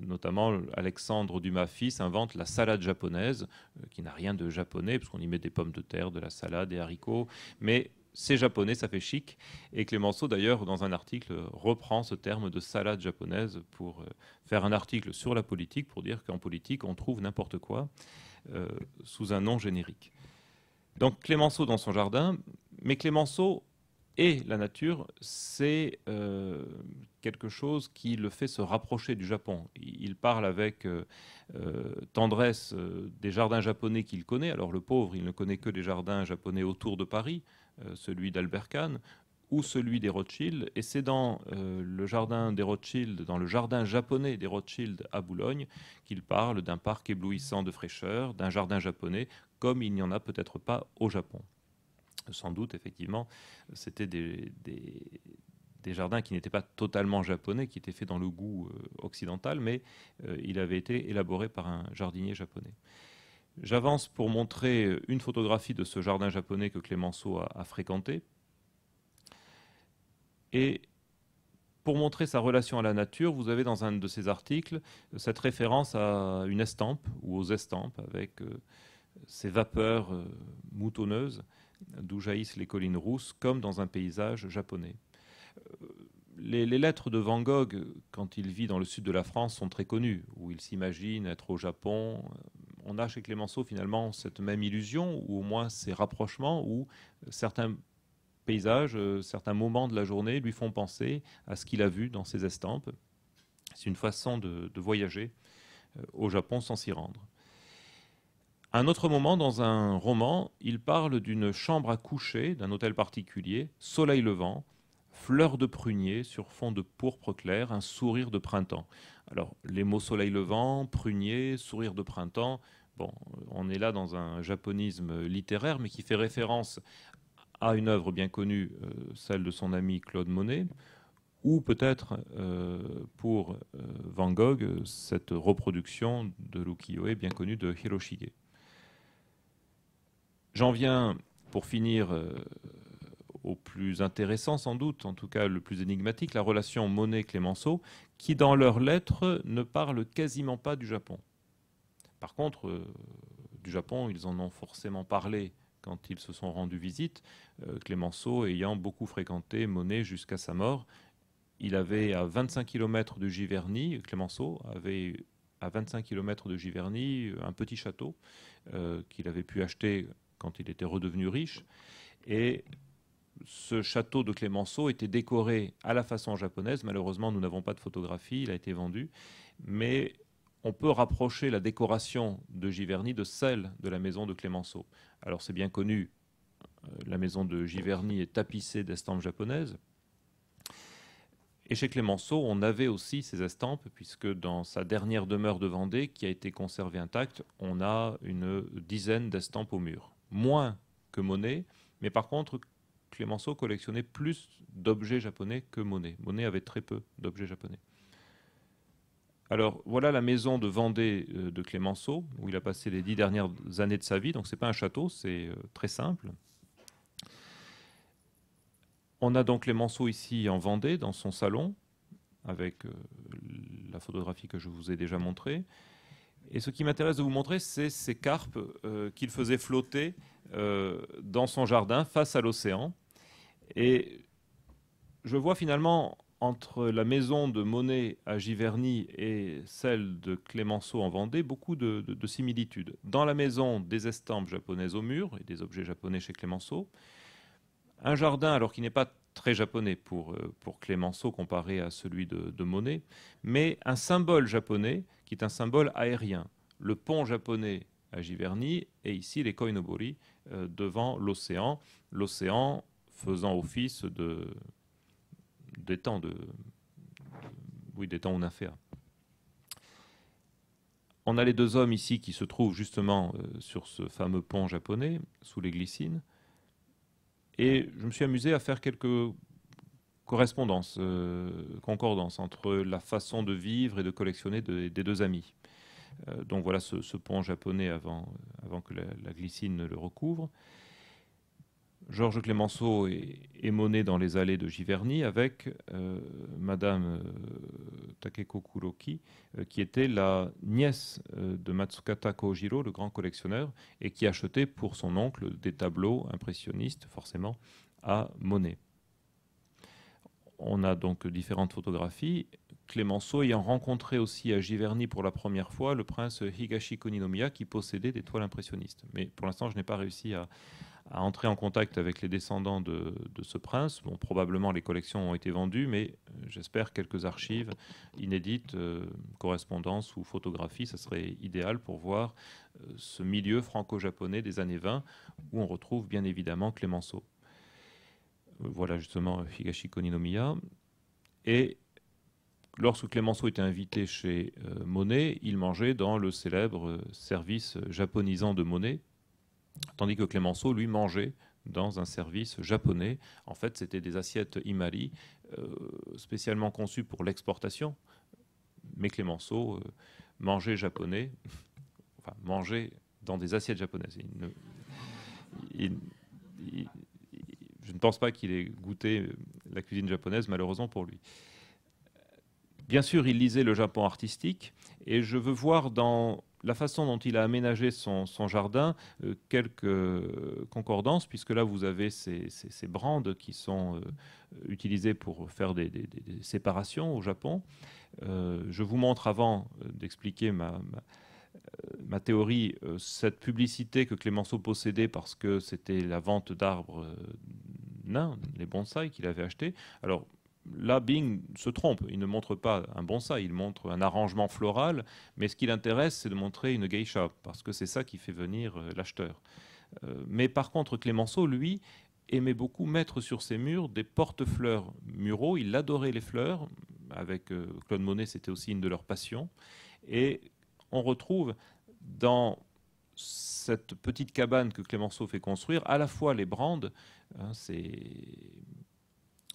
notamment, Alexandre Dumas fils invente la salade japonaise, qui n'a rien de japonais, parce qu'on y met des pommes de terre, de la salade, des haricots. Mais c'est japonais, ça fait chic. Et Clemenceau, d'ailleurs, dans un article, reprend ce terme de salade japonaise pour faire un article sur la politique, pour dire qu'en politique, on trouve n'importe quoi sous un nom générique. Donc Clemenceau dans son jardin, mais Clemenceau et la nature, c'est quelque chose qui le fait se rapprocher du Japon. Il parle avec tendresse des jardins japonais qu'il connaît. Alors le pauvre, il ne connaît que les jardins japonais autour de Paris, celui d'Albert Kahn ou celui des Rothschild. Et c'est dans le jardin des Rothschild, dans le jardin japonais des Rothschild à Boulogne, qu'il parle d'un parc éblouissant de fraîcheur, d'un jardin japonais, comme il n'y en a peut-être pas au Japon. Sans doute, effectivement, c'était des jardins qui n'étaient pas totalement japonais, qui étaient faits dans le goût occidental, mais il avait été élaboré par un jardinier japonais. J'avance pour montrer une photographie de ce jardin japonais que Clemenceau a fréquenté. Et pour montrer sa relation à la nature, vous avez dans un de ses articles cette référence à une estampe ou aux estampes avec ces vapeurs moutonneuses d'où jaillissent les collines rousses, comme dans un paysage japonais. Les lettres de Van Gogh, quand il vit dans le sud de la France, sont très connues, où il s'imagine être au Japon. On a chez Clémenceau finalement cette même illusion, ou au moins ces rapprochements, où certains paysages, certains moments de la journée lui font penser à ce qu'il a vu dans ses estampes. C'est une façon de voyager au Japon sans s'y rendre. À un autre moment, dans un roman, il parle d'une chambre à coucher, d'un hôtel particulier, soleil levant, fleurs de prunier sur fond de pourpre clair, un sourire de printemps. Alors, les mots soleil levant, prunier, sourire de printemps, bon, on est là dans un japonisme littéraire, mais qui fait référence à une œuvre bien connue, celle de son ami Claude Monet, ou peut-être pour Van Gogh, cette reproduction de l'ukiyo-e bien connue de Hiroshige. J'en viens, pour finir, au plus intéressant sans doute, en tout cas le plus énigmatique, la relation Monet-Clémenceau, qui dans leurs lettres ne parlent quasiment pas du Japon. Par contre, du Japon, ils en ont forcément parlé quand ils se sont rendus visite, Clémenceau ayant beaucoup fréquenté Monet jusqu'à sa mort. Il avait à 25 km de Giverny, Clémenceau avait à 25 km de Giverny un petit château qu'il avait pu acheter quand il était redevenu riche. Et ce château de Clémenceau était décoré à la façon japonaise. Malheureusement, nous n'avons pas de photographie, il a été vendu. Mais on peut rapprocher la décoration de Giverny de celle de la maison de Clémenceau. Alors c'est bien connu, la maison de Giverny est tapissée d'estampes japonaises. Et chez Clémenceau, on avait aussi ces estampes, puisque dans sa dernière demeure de Vendée, qui a été conservée intacte, on a une dizaine d'estampes au mur. Moins que Monet, mais par contre, Clémenceau collectionnait plus d'objets japonais que Monet. Monet avait très peu d'objets japonais. Alors, voilà la maison de Vendée de Clémenceau, où il a passé les 10 dernières années de sa vie. Donc, ce n'est pas un château, c'est très simple. On a donc Clémenceau ici en Vendée, dans son salon, avec la photographie que je vous ai déjà montrée. Et ce qui m'intéresse de vous montrer, c'est ces carpes qu'il faisait flotter dans son jardin face à l'océan. Et je vois finalement entre la maison de Monet à Giverny et celle de Clémenceau en Vendée beaucoup de similitudes. Dans la maison, des estampes japonaises au mur et des objets japonais chez Clémenceau. Un jardin, alors qui n'est pas très japonais pour Clémenceau comparé à celui de Monet, mais un symbole japonais qui est un symbole aérien. Le pont japonais à Giverny et ici les koinobori devant l'océan. L'océan faisant office d'étang Unafea. On a les deux hommes ici qui se trouvent justement sur ce fameux pont japonais, sous les glycines. Et je me suis amusé à faire quelques correspondances, concordances entre la façon de vivre et de collectionner des deux amis. Donc voilà ce pont japonais avant que la glycine ne le recouvre. Georges Clémenceau et Monet dans les allées de Giverny avec Madame Takeko Kuroki, qui était la nièce de Matsukata Kojiro, le grand collectionneur, et qui achetait pour son oncle des tableaux impressionnistes, forcément, à Monet. On a donc différentes photographies. Clémenceau ayant rencontré aussi à Giverny pour la première fois le prince Higashi Kuninomiya qui possédait des toiles impressionnistes. Mais pour l'instant, je n'ai pas réussi à entrer en contact avec les descendants de ce prince. Bon, probablement les collections ont été vendues, mais j'espère quelques archives inédites, correspondances ou photographies, ça serait idéal pour voir ce milieu franco-japonais des années 20 où on retrouve bien évidemment Clémenceau. Voilà justement Higashi Kuninomiya. Et lorsque Clémenceau était invité chez Monet, il mangeait dans le célèbre service japonisant de Monet, tandis que Clémenceau, lui, mangeait dans un service japonais. En fait, c'était des assiettes imari spécialement conçues pour l'exportation. Mais Clémenceau mangeait japonais, enfin mangeait dans des assiettes japonaises. Je ne pense pas qu'il ait goûté la cuisine japonaise, malheureusement pour lui. Bien sûr, il lisait le Japon artistique, et je veux voir dans la façon dont il a aménagé son jardin, quelques concordances, puisque là vous avez ces brandes qui sont utilisées pour faire des séparations au Japon. Je vous montre, avant d'expliquer ma théorie, cette publicité que Clémenceau possédait parce que c'était la vente d'arbres nains, les bonsaïs qu'il avait achetés. Alors là, Bing se trompe, il ne montre pas un bonsaï, il montre un arrangement floral, mais ce qui l'intéresse, c'est de montrer une geisha, parce que c'est ça qui fait venir l'acheteur. Mais par contre, Clémenceau, lui, aimait beaucoup mettre sur ses murs des porte-fleurs muraux, il adorait les fleurs, avec Claude Monet, c'était aussi une de leurs passions, et on retrouve dans cette petite cabane que Clémenceau fait construire à la fois les brandes, hein, ces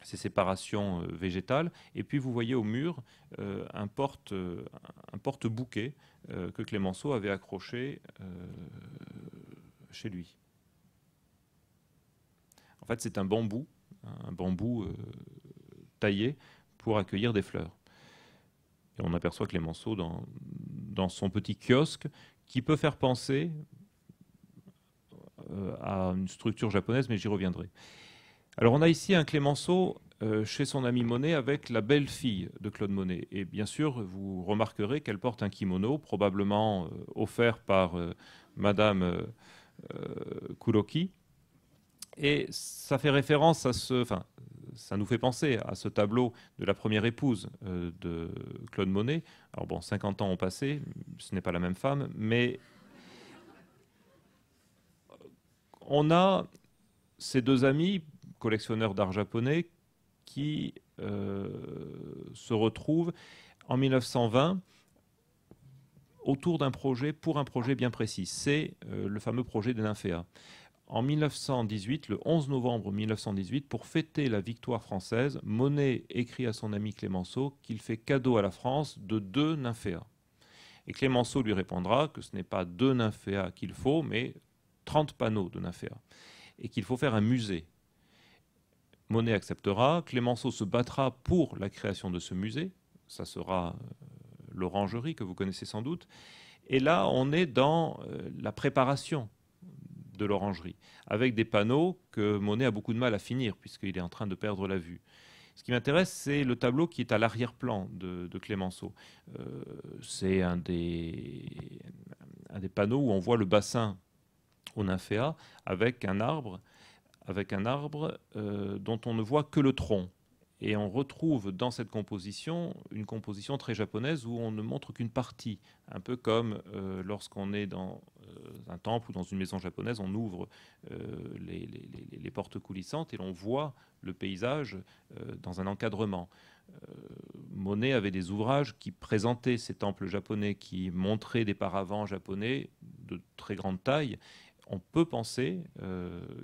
séparations végétales, et puis vous voyez au mur un porte-bouquet que Clémenceau avait accroché chez lui. En fait, c'est un bambou taillé pour accueillir des fleurs. Et on aperçoit Clémenceau dans son petit kiosque qui peut faire penser à une structure japonaise, mais j'y reviendrai. Alors on a ici un Clémenceau chez son ami Monet avec la belle-fille de Claude Monet. Et bien sûr, vous remarquerez qu'elle porte un kimono, probablement offert par Madame Kuroki. Et ça fait référence à ça nous fait penser à ce tableau de la première épouse de Claude Monet. Alors bon, 50 ans ont passé, ce n'est pas la même femme, mais on a ces deux amis, collectionneurs d'art japonais, qui se retrouvent en 1920 autour d'un projet, pour un projet bien précis. C'est le fameux projet des nymphéas. En 1918, le 11 novembre 1918, pour fêter la victoire française, Monet écrit à son ami Clémenceau qu'il fait cadeau à la France de 2 nymphéas. Et Clémenceau lui répondra que ce n'est pas 2 nymphéas qu'il faut, mais 30 panneaux de nymphéas. Et qu'il faut faire un musée. Monet acceptera, Clémenceau se battra pour la création de ce musée, ça sera l'orangerie que vous connaissez sans doute, et là on est dans la préparation de l'orangerie, avec des panneaux que Monet a beaucoup de mal à finir, puisqu'il est en train de perdre la vue. Ce qui m'intéresse, c'est le tableau qui est à l'arrière-plan de Clémenceau. C'est un des panneaux où on voit le bassin au nymphéa avec un arbre dont on ne voit que le tronc. Et on retrouve dans cette composition une composition très japonaise où on ne montre qu'une partie, un peu comme lorsqu'on est dans un temple ou dans une maison japonaise, on ouvre les portes coulissantes et l'on voit le paysage dans un encadrement. Monet avait des ouvrages qui présentaient ces temples japonais, qui montraient des paravents japonais de très grande taille. On peut penser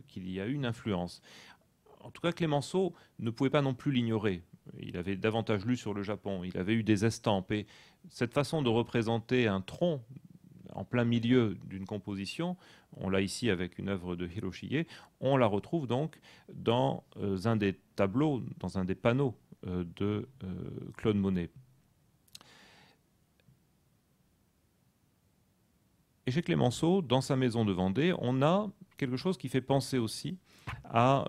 qu'il y a eu une influence. En tout cas, Clémenceau ne pouvait pas non plus l'ignorer. Il avait davantage lu sur le Japon, il avait eu des estampes. Et cette façon de représenter un tronc en plein milieu d'une composition, on l'a ici avec une œuvre de Hiroshige, on la retrouve donc dans un des tableaux, dans un des panneaux de Claude Monet. Et chez Clémenceau, dans sa maison de Vendée, on a quelque chose qui fait penser aussi à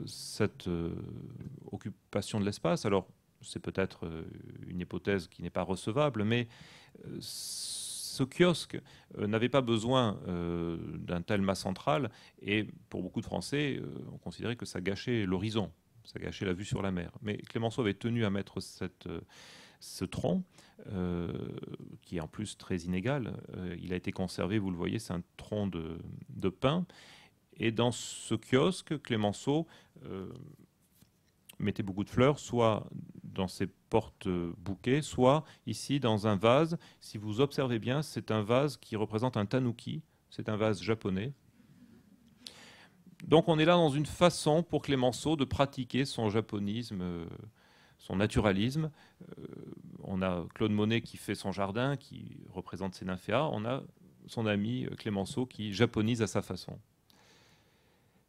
cette occupation de l'espace. Alors, c'est peut-être une hypothèse qui n'est pas recevable, mais ce kiosque n'avait pas besoin d'un tel mât central, et pour beaucoup de Français, on considérait que ça gâchait l'horizon, ça gâchait la vue sur la mer. Mais Clémenceau avait tenu à mettre ce tronc, qui est en plus très inégal. Il a été conservé, vous le voyez, c'est un tronc de pin. Et dans ce kiosque, Clémenceau mettait beaucoup de fleurs, soit dans ses porte-bouquets, soit ici dans un vase. Si vous observez bien, c'est un vase qui représente un tanuki, c'est un vase japonais. Donc on est là dans une façon pour Clémenceau de pratiquer son japonisme, son naturalisme. On a Claude Monet qui fait son jardin, qui représente ses nymphéas. On a son ami Clémenceau qui japonise à sa façon.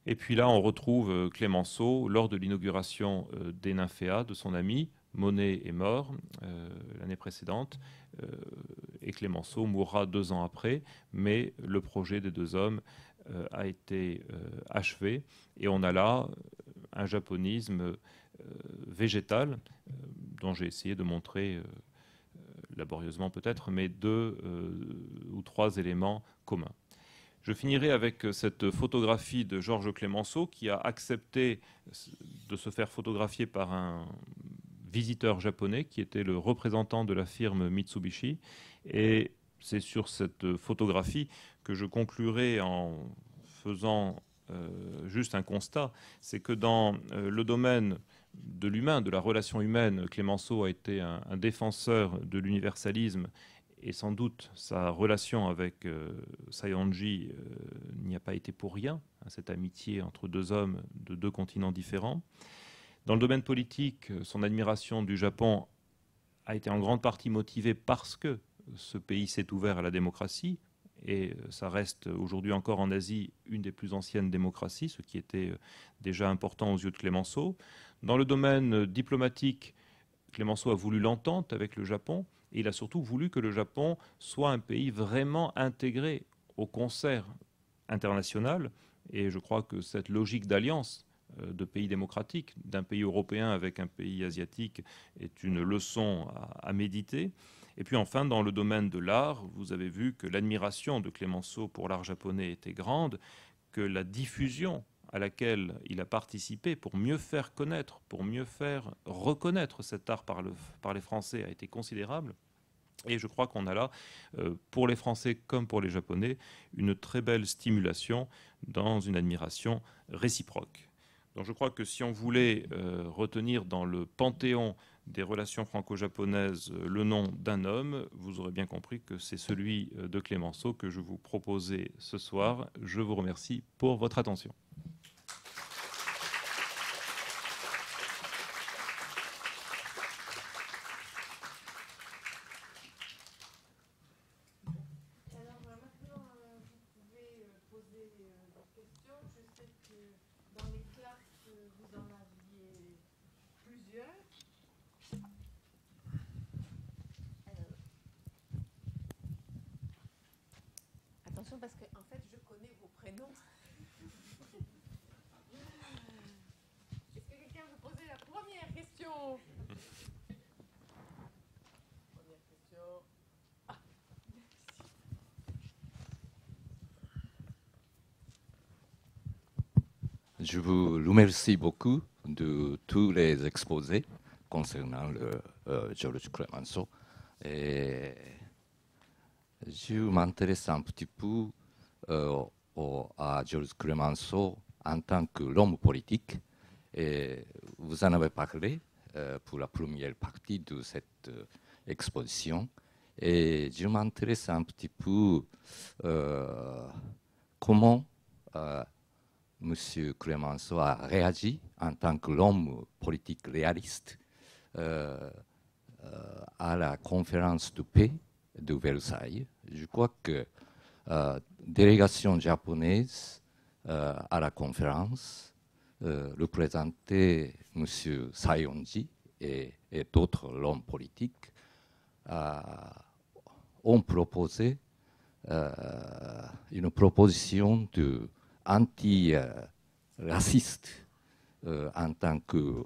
Et puis là, on retrouve Clémenceau lors de l'inauguration des nymphéas de son ami, Monet est mort l'année précédente et Clémenceau mourra 2 ans après, mais le projet des deux hommes a été achevé et on a là un japonisme végétal dont j'ai essayé de montrer laborieusement peut-être, mais 2 ou 3 éléments communs. Je finirai avec cette photographie de Georges Clémenceau qui a accepté de se faire photographier par un visiteur japonais qui était le représentant de la firme Mitsubishi. Et c'est sur cette photographie que je conclurai en faisant juste un constat, c'est que dans le domaine de l'humain, de la relation humaine, Clémenceau a été un défenseur de l'universalisme et sans doute sa relation avec Sayonji n'y a pas été pour rien, hein, cette amitié entre deux hommes de 2 continents différents. Dans le domaine politique, son admiration du Japon a été en grande partie motivée parce que ce pays s'est ouvert à la démocratie, et ça reste aujourd'hui encore en Asie une des plus anciennes démocraties, ce qui était déjà important aux yeux de Clémenceau. Dans le domaine diplomatique, Clémenceau a voulu l'entente avec le Japon, et il a surtout voulu que le Japon soit un pays vraiment intégré au concert international. Et je crois que cette logique d'alliance de pays démocratiques, d'un pays européen avec un pays asiatique, est une leçon à méditer. Et puis enfin, dans le domaine de l'art, vous avez vu que l'admiration de Clémenceau pour l'art japonais était grande, que la diffusion à laquelle il a participé pour mieux faire connaître, pour mieux faire reconnaître cet art par les Français a été considérable. Et je crois qu'on a là, pour les Français comme pour les Japonais, une très belle stimulation dans une admiration réciproque. Donc je crois que si on voulait retenir dans le panthéon des relations franco-japonaises le nom d'un homme, vous aurez bien compris que c'est celui de Clémenceau que je vous proposais ce soir. Je vous remercie pour votre attention. Parce que en fait, je connais vos prénoms. Est-ce que quelqu'un veut poser la première question? Première question. Ah, Je vous remercie beaucoup de tous les exposés concernant Georges Clemenceau. Et je m'intéresse un petit peu à Georges Clemenceau en tant que l'homme politique. Et vous en avez parlé pour la première partie de cette exposition. Et je m'intéresse un petit peu comment M. Clemenceau a réagi en tant que l'homme politique réaliste à la conférence de paix de Versailles. Je crois que délégation japonaise à la conférence représentait M. Sayonji et d'autres hommes politiques ont proposé une proposition de anti-raciste en tant que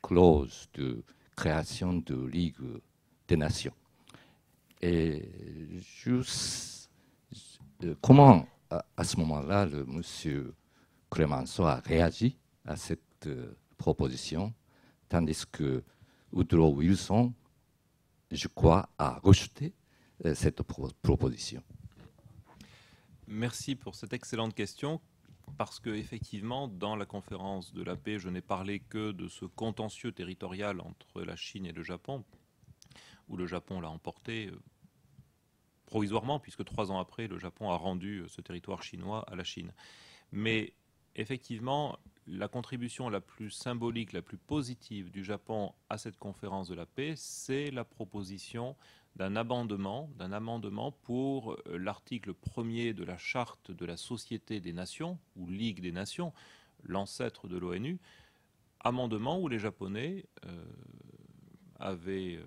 clause de création de Ligue des Nations. Et comment, à ce moment-là, M. Clemenceau a réagi à cette proposition, tandis que Woodrow Wilson, je crois, a rejeté cette proposition. Merci pour cette excellente question, parce qu'effectivement, dans la conférence de la paix, je n'ai parlé que de ce contentieux territorial entre la Chine et le Japon, où le Japon l'a emporté provisoirement, puisque 3 ans après, le Japon a rendu ce territoire chinois à la Chine. Mais effectivement, la contribution la plus symbolique, la plus positive du Japon à cette conférence de la paix, c'est la proposition d'un amendement pour l'article 1er de la Charte de la Société des Nations, ou Ligue des Nations, l'ancêtre de l'ONU, amendement où les Japonais avait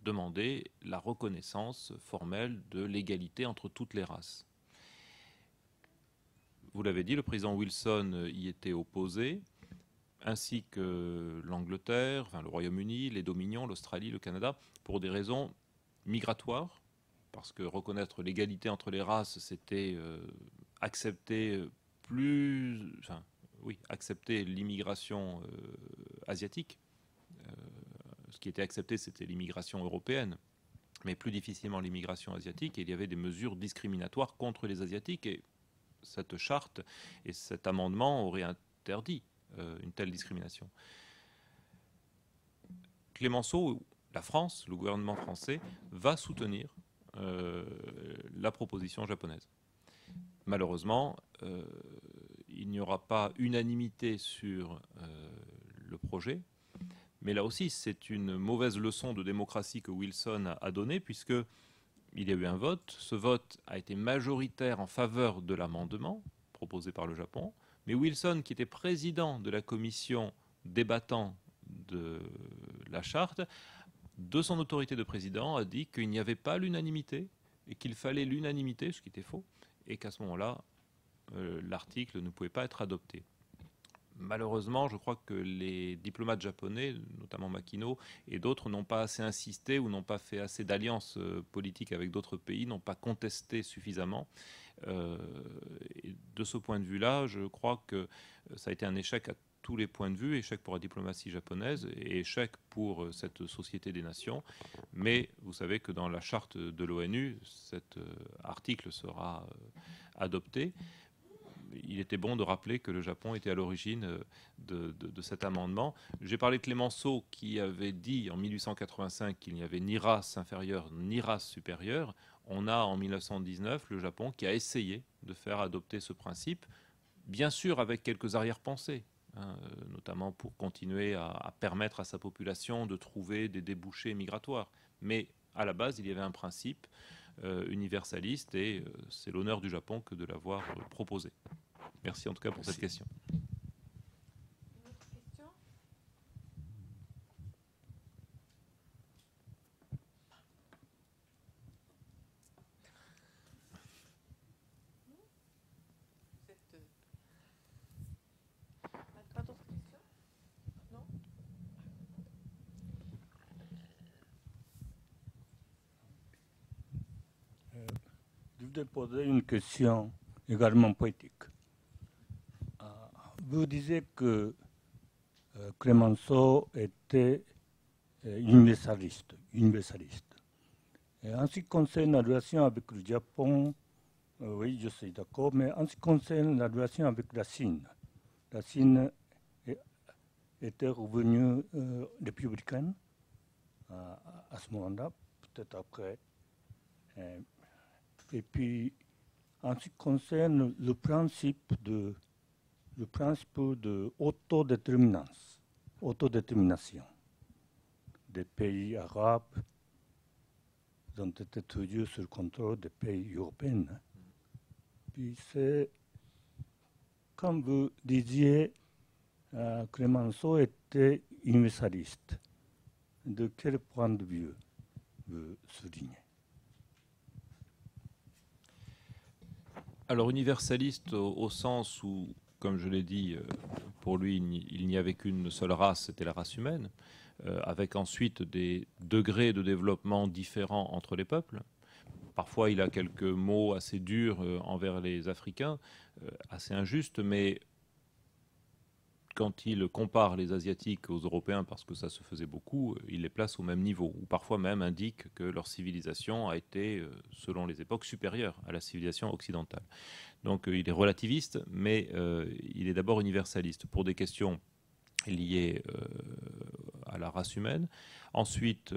demandé la reconnaissance formelle de l'égalité entre toutes les races. Vous l'avez dit, le président Wilson y était opposé, ainsi que l'Angleterre, enfin, le Royaume-Uni, les Dominions, l'Australie, le Canada, pour des raisons migratoires, parce que reconnaître l'égalité entre les races, c'était accepter accepter l'immigration asiatique. Ce qui était accepté, c'était l'immigration européenne, mais plus difficilement l'immigration asiatique, et il y avait des mesures discriminatoires contre les Asiatiques, et cette charte et cet amendement auraient interdit une telle discrimination. Clemenceau, la France, le gouvernement français, va soutenir la proposition japonaise. Malheureusement, il n'y aura pas unanimité sur le projet, mais là aussi, c'est une mauvaise leçon de démocratie que Wilson a donnée, puisque il y a eu un vote. Ce vote a été majoritaire en faveur de l'amendement proposé par le Japon, mais Wilson, qui était président de la commission débattant de la charte, de son autorité de président, a dit qu'il n'y avait pas l'unanimité et qu'il fallait l'unanimité, ce qui était faux, et qu'à ce moment-là, l'article ne pouvait pas être adopté. Malheureusement, je crois que les diplomates japonais, notamment Makino et d'autres, n'ont pas assez insisté ou n'ont pas fait assez d'alliances politiques avec d'autres pays, n'ont pas contesté suffisamment. Et de ce point de vue-là, je crois que ça a été un échec à tous les points de vue, échec pour la diplomatie japonaise et échec pour cette Société des Nations. Mais vous savez que dans la charte de l'ONU, cet article sera adopté. Il était bon de rappeler que le Japon était à l'origine de cet amendement. J'ai parlé de Clemenceau qui avait dit en 1885 qu'il n'y avait ni race inférieure ni race supérieure. On a en 1919 le Japon qui a essayé de faire adopter ce principe, bien sûr avec quelques arrière-pensées, notamment pour continuer à permettre à sa population de trouver des débouchés migratoires. Mais à la base, il y avait un principe universaliste et c'est l'honneur du Japon que de l'avoir proposé. Merci en tout cas pour cette question. Une autre question ? Pas d'autres questions ? Non ? Je voudrais poser une question également poétique. Vous disiez que Clemenceau était universaliste. Et en ce qui concerne la relation avec le Japon, oui, je suis d'accord, mais en ce qui concerne la relation avec la Chine était revenue républicaine à ce moment-là, peut-être après. Et puis, en ce qui concerne le principe de autodétermination des pays arabes ont été toujours sous le contrôle des pays européens. Puis c'est, comme vous disiez, Clemenceau était universaliste. De quel point de vue vous soulignez? Alors universaliste au sens où, comme je l'ai dit, pour lui, il n'y avait qu'une seule race, c'était la race humaine, avec ensuite des degrés de développement différents entre les peuples. Parfois, il a quelques mots assez durs envers les Africains, assez injustes, mais quand il compare les Asiatiques aux Européens, parce que ça se faisait beaucoup, il les place au même niveau, ou parfois même indique que leur civilisation a été, selon les époques, supérieure à la civilisation occidentale. Donc il est relativiste, mais il est d'abord universaliste pour des questions liées à la race humaine. Ensuite,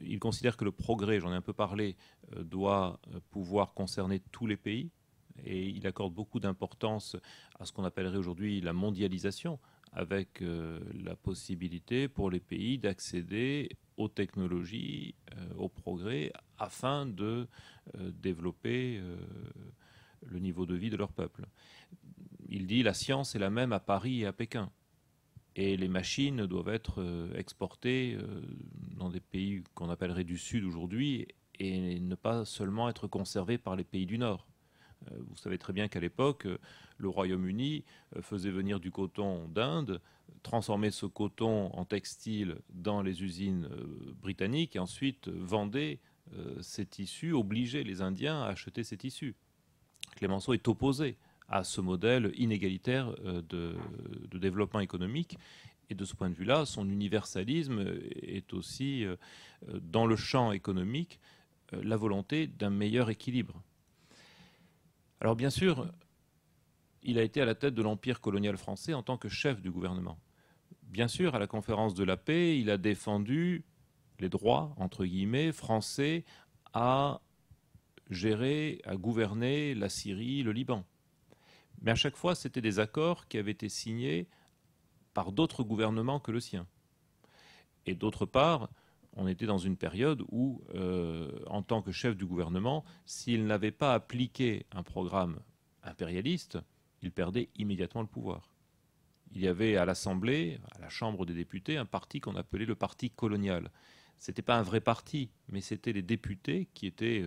il considère que le progrès, j'en ai un peu parlé, doit pouvoir concerner tous les pays. Et il accorde beaucoup d'importance à ce qu'on appellerait aujourd'hui la mondialisation, avec la possibilité pour les pays d'accéder aux technologies, au progrès, afin de développer le niveau de vie de leur peuple. Il dit la science est la même à Paris et à Pékin. et les machines doivent être exportées dans des pays qu'on appellerait du Sud aujourd'hui et ne pas seulement être conservées par les pays du Nord. Vous savez très bien qu'à l'époque, le Royaume-Uni faisait venir du coton d'Inde, transformait ce coton en textile dans les usines britanniques et ensuite vendait ces tissus, obligeait les Indiens à acheter ces tissus. Clemenceau est opposé à ce modèle inégalitaire de développement économique. Et de ce point de vue-là, son universalisme est aussi, dans le champ économique, la volonté d'un meilleur équilibre. Alors bien sûr, il a été à la tête de l'empire colonial français en tant que chef du gouvernement. Bien sûr, à la conférence de la paix, il a défendu les droits, entre guillemets, français à gérer, à gouverner la Syrie, le Liban. Mais à chaque fois, c'était des accords qui avaient été signés par d'autres gouvernements que le sien. Et d'autre part, on était dans une période où, en tant que chef du gouvernement, s'il n'avait pas appliqué un programme impérialiste, il perdait immédiatement le pouvoir. Il y avait à l'Assemblée, à la Chambre des députés, un parti qu'on appelait le parti colonial. Ce n'était pas un vrai parti, mais c'était les députés qui étaient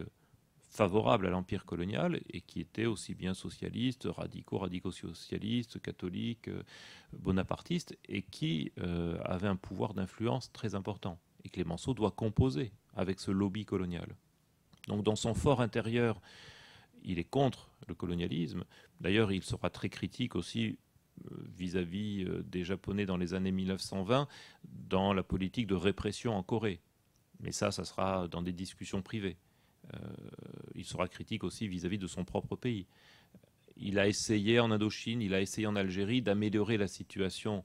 favorables à l'empire colonial et qui étaient aussi bien socialistes, radicaux-socialistes, catholiques, bonapartistes, et qui avaient un pouvoir d'influence très important. Et Clemenceau doit composer avec ce lobby colonial. Donc dans son fort intérieur, il est contre le colonialisme. D'ailleurs, il sera très critique aussi vis-à-vis des Japonais dans les années 1920 dans la politique de répression en Corée. Mais ça sera dans des discussions privées. Il sera critique aussi vis-à-vis de son propre pays. Il a essayé en Indochine, il a essayé en Algérie d'améliorer la situation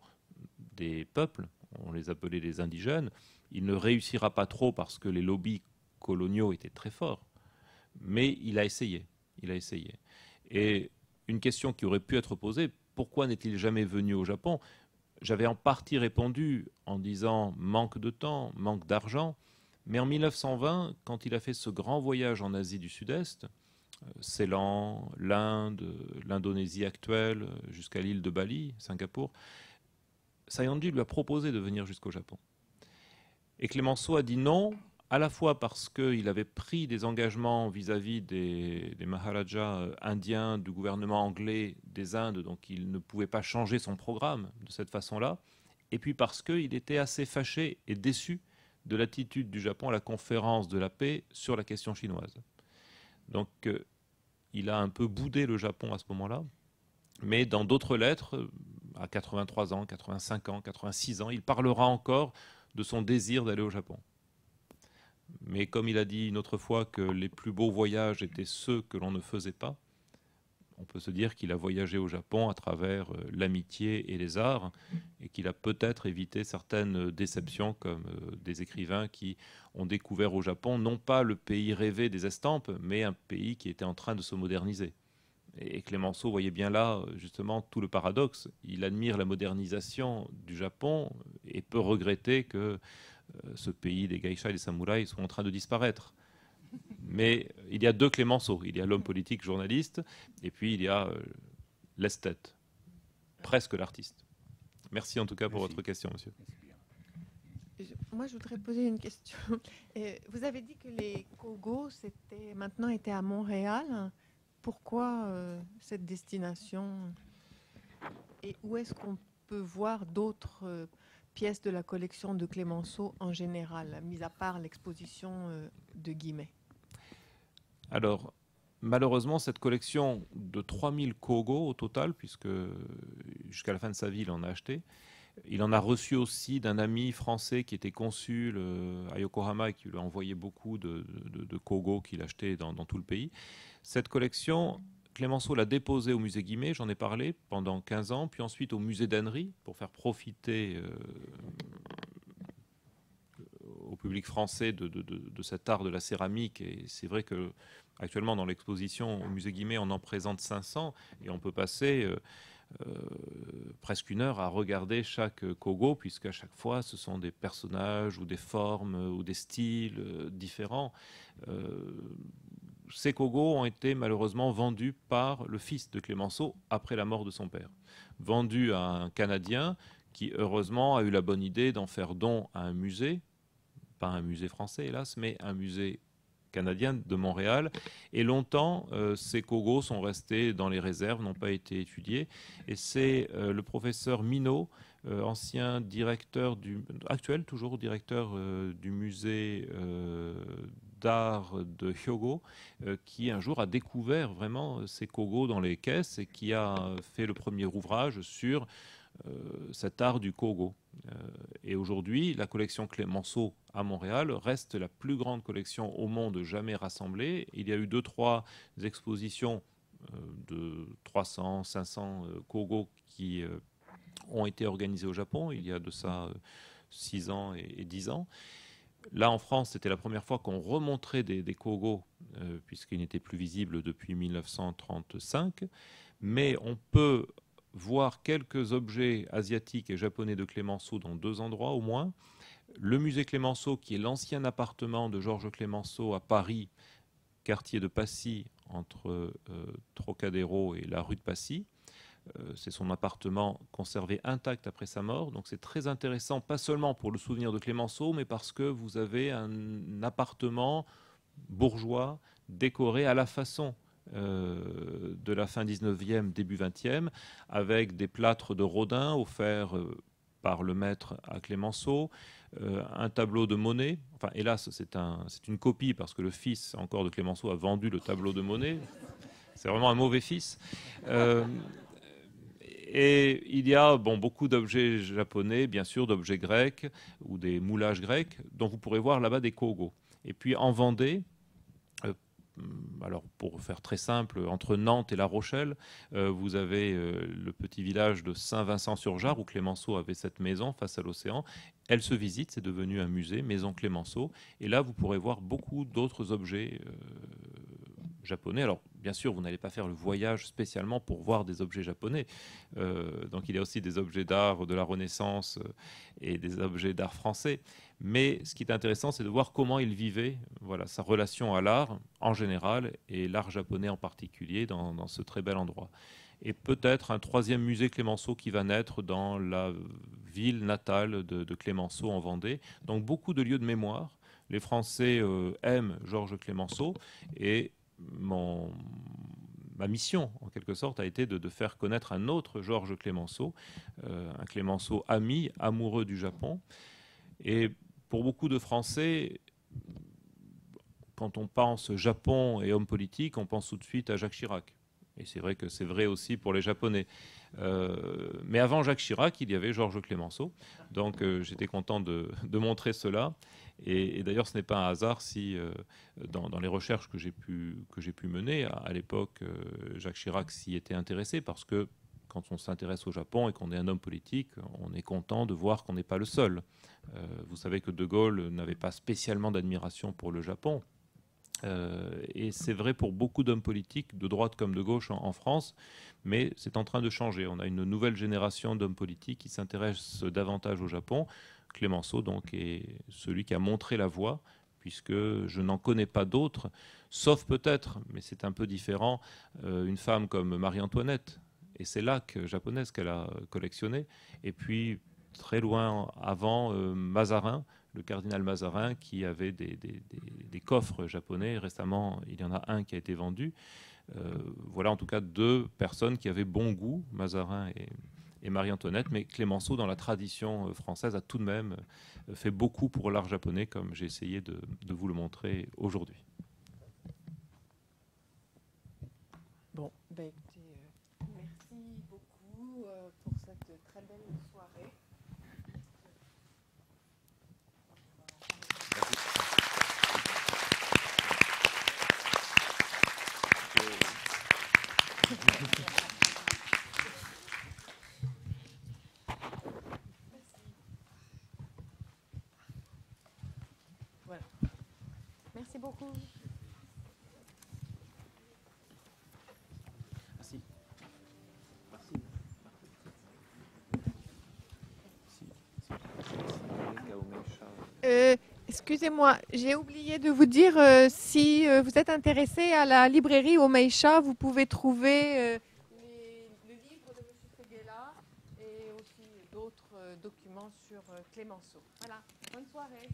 des peuples, on les appelait les indigènes. Il ne réussira pas trop parce que les lobbies coloniaux étaient très forts, mais il a essayé. Et une question qui aurait pu être posée, pourquoi n'est-il jamais venu au Japon? J'avais en partie répondu en disant manque de temps, manque d'argent. Mais en 1920, quand il a fait ce grand voyage en Asie du Sud-Est, Ceylan, l'Inde, l'Indonésie actuelle, jusqu'à l'île de Bali, Singapour, Sayandi lui a proposé de venir jusqu'au Japon. Et Clemenceau a dit non, à la fois parce qu'il avait pris des engagements vis-à-vis des Maharajas indiens, du gouvernement anglais des Indes, donc il ne pouvait pas changer son programme de cette façon-là, et puis parce qu'il était assez fâché et déçu de l'attitude du Japon à la conférence de la paix sur la question chinoise. Donc il a un peu boudé le Japon à ce moment-là, mais dans d'autres lettres, à 83 ans, 85 ans, 86 ans, il parlera encore de son désir d'aller au Japon. Mais comme il a dit une autre fois que les plus beaux voyages étaient ceux que l'on ne faisait pas, on peut se dire qu'il a voyagé au Japon à travers l'amitié et les arts et qu'il a peut-être évité certaines déceptions comme des écrivains qui ont découvert au Japon non pas le pays rêvé des estampes, mais un pays qui était en train de se moderniser. Et Clemenceau voyait bien là justement tout le paradoxe. Il admire la modernisation du Japon et peut regretter que ce pays des geishas et des samouraïs soit en train de disparaître. Mais il y a deux Clemenceau. Il y a l'homme politique journaliste et puis il y a l'esthète, presque l'artiste. Merci en tout cas pour votre question, monsieur. Moi, je voudrais poser une question. Vous avez dit que les Kogo maintenant étaient à Montréal. Pourquoi cette destination? Et où est-ce qu'on peut voir d'autres pièces de la collection de Clemenceau en général, mis à part l'exposition de Guimet? Alors, malheureusement, cette collection de 3000 Kogo au total, puisque jusqu'à la fin de sa vie, il en a acheté, il en a reçu aussi d'un ami français qui était consul à Yokohama et qui lui a envoyé beaucoup de Kogo qu'il achetait dans tout le pays. Cette collection, Clemenceau l'a déposée au musée Guimet, j'en ai parlé, pendant 15 ans, puis ensuite au musée d'Annery, pour faire profiter au public français de cet art de la céramique. Et c'est vrai que actuellement dans l'exposition au musée Guimet, on en présente 500 et on peut passer presque une heure à regarder chaque Kogo, puisqu'à chaque fois ce sont des personnages ou des formes ou des styles différents. Ces Kogo ont été malheureusement vendus par le fils de Clemenceau après la mort de son père. Vendus à un Canadien qui heureusement a eu la bonne idée d'en faire don à un musée, pas un musée français hélas, mais un musée canadien de Montréal. Et longtemps, ces kogos sont restés dans les réserves, n'ont pas été étudiés. Et c'est le professeur Minot, ancien directeur actuel toujours directeur du musée d'art de Hyogo, qui un jour a découvert vraiment ces kogos dans les caisses et qui a fait le premier ouvrage sur cet art du kogo. Et aujourd'hui, la collection Clémenceau à Montréal reste la plus grande collection au monde jamais rassemblée. Il y a eu 2-3 expositions de 300, 500 kogo qui ont été organisées au Japon, il y a de ça 6 ans et 10 ans. Là, en France, c'était la première fois qu'on remontrait des kogos, puisqu'ils n'étaient plus visibles depuis 1935. Mais on peut voir quelques objets asiatiques et japonais de Clémenceau dans 2 endroits au moins. Le musée Clémenceau, qui est l'ancien appartement de Georges Clémenceau à Paris, quartier de Passy, entre Trocadéro et la rue de Passy. C'est son appartement conservé intact après sa mort. Donc c'est très intéressant, pas seulement pour le souvenir de Clémenceau, mais parce que vous avez un appartement bourgeois, décoré à la façon de la fin 19e, début 20e, avec des plâtres de Rodin offerts par le maître à Clémenceau, un tableau de Monet. Enfin, hélas, c'est une copie parce que le fils encore de Clémenceau a vendu le tableau de Monet. C'est vraiment un mauvais fils. Et il y a beaucoup d'objets japonais, bien sûr, d'objets grecs ou des moulages grecs, dont vous pourrez voir là-bas des kogos. Et puis en Vendée, alors pour faire très simple, entre Nantes et La Rochelle, vous avez le petit village de Saint-Vincent-sur-Jard où Clémenceau avait cette maison face à l'océan. Elle se visite, c'est devenu un musée, Maison Clémenceau. Et là, vous pourrez voir beaucoup d'autres objets japonais. Alors, bien sûr, vous n'allez pas faire le voyage spécialement pour voir des objets japonais. Donc, il y a aussi des objets d'art de la Renaissance et des objets d'art français. Mais ce qui est intéressant, c'est de voir comment il vivait, voilà, sa relation à l'art en général et l'art japonais en particulier dans ce très bel endroit. Et peut-être un 3e musée Clémenceau qui va naître dans la ville natale de Clémenceau en Vendée. Donc, beaucoup de lieux de mémoire. Les Français aiment Georges Clémenceau et ma mission, en quelque sorte, a été de faire connaître un autre Georges Clémenceau, un Clémenceau ami, amoureux du Japon. Et pour beaucoup de Français, quand on pense Japon et homme politique, on pense tout de suite à Jacques Chirac. Et c'est vrai que c'est vrai aussi pour les Japonais. Mais avant Jacques Chirac, il y avait Georges Clémenceau. Donc j'étais content de montrer cela. Et d'ailleurs, ce n'est pas un hasard si, dans les recherches que j'ai pu mener, à l'époque, Jacques Chirac s'y était intéressé, parce que quand on s'intéresse au Japon et qu'on est un homme politique, on est content de voir qu'on n'est pas le seul. Vous savez que De Gaulle n'avait pas spécialement d'admiration pour le Japon. Et c'est vrai pour beaucoup d'hommes politiques, de droite comme de gauche en France, mais c'est en train de changer. On a une nouvelle génération d'hommes politiques qui s'intéressent davantage au Japon. Clémenceau, donc, est celui qui a montré la voie, puisque je n'en connais pas d'autres, sauf peut-être, mais c'est un peu différent, une femme comme Marie-Antoinette et ses laques japonaises qu'elle a collectionnés. Et puis, très loin avant, Mazarin, le cardinal Mazarin, qui avait des coffres japonais. Récemment, il y en a un qui a été vendu. Voilà en tout cas 2 personnes qui avaient bon goût, Mazarin et Marie-Antoinette, mais Clémenceau, dans la tradition française, a tout de même fait beaucoup pour l'art japonais, comme j'ai essayé de vous le montrer aujourd'hui. Bon, écoutez, merci beaucoup pour cette très belle soirée. Voilà. Merci beaucoup. Merci. Excusez-moi, j'ai oublié de vous dire, si vous êtes intéressé à la librairie Omeisha, vous pouvez trouver le livre de M. Seguela et aussi d'autres document sur Clémenceau. Voilà, bonne soirée.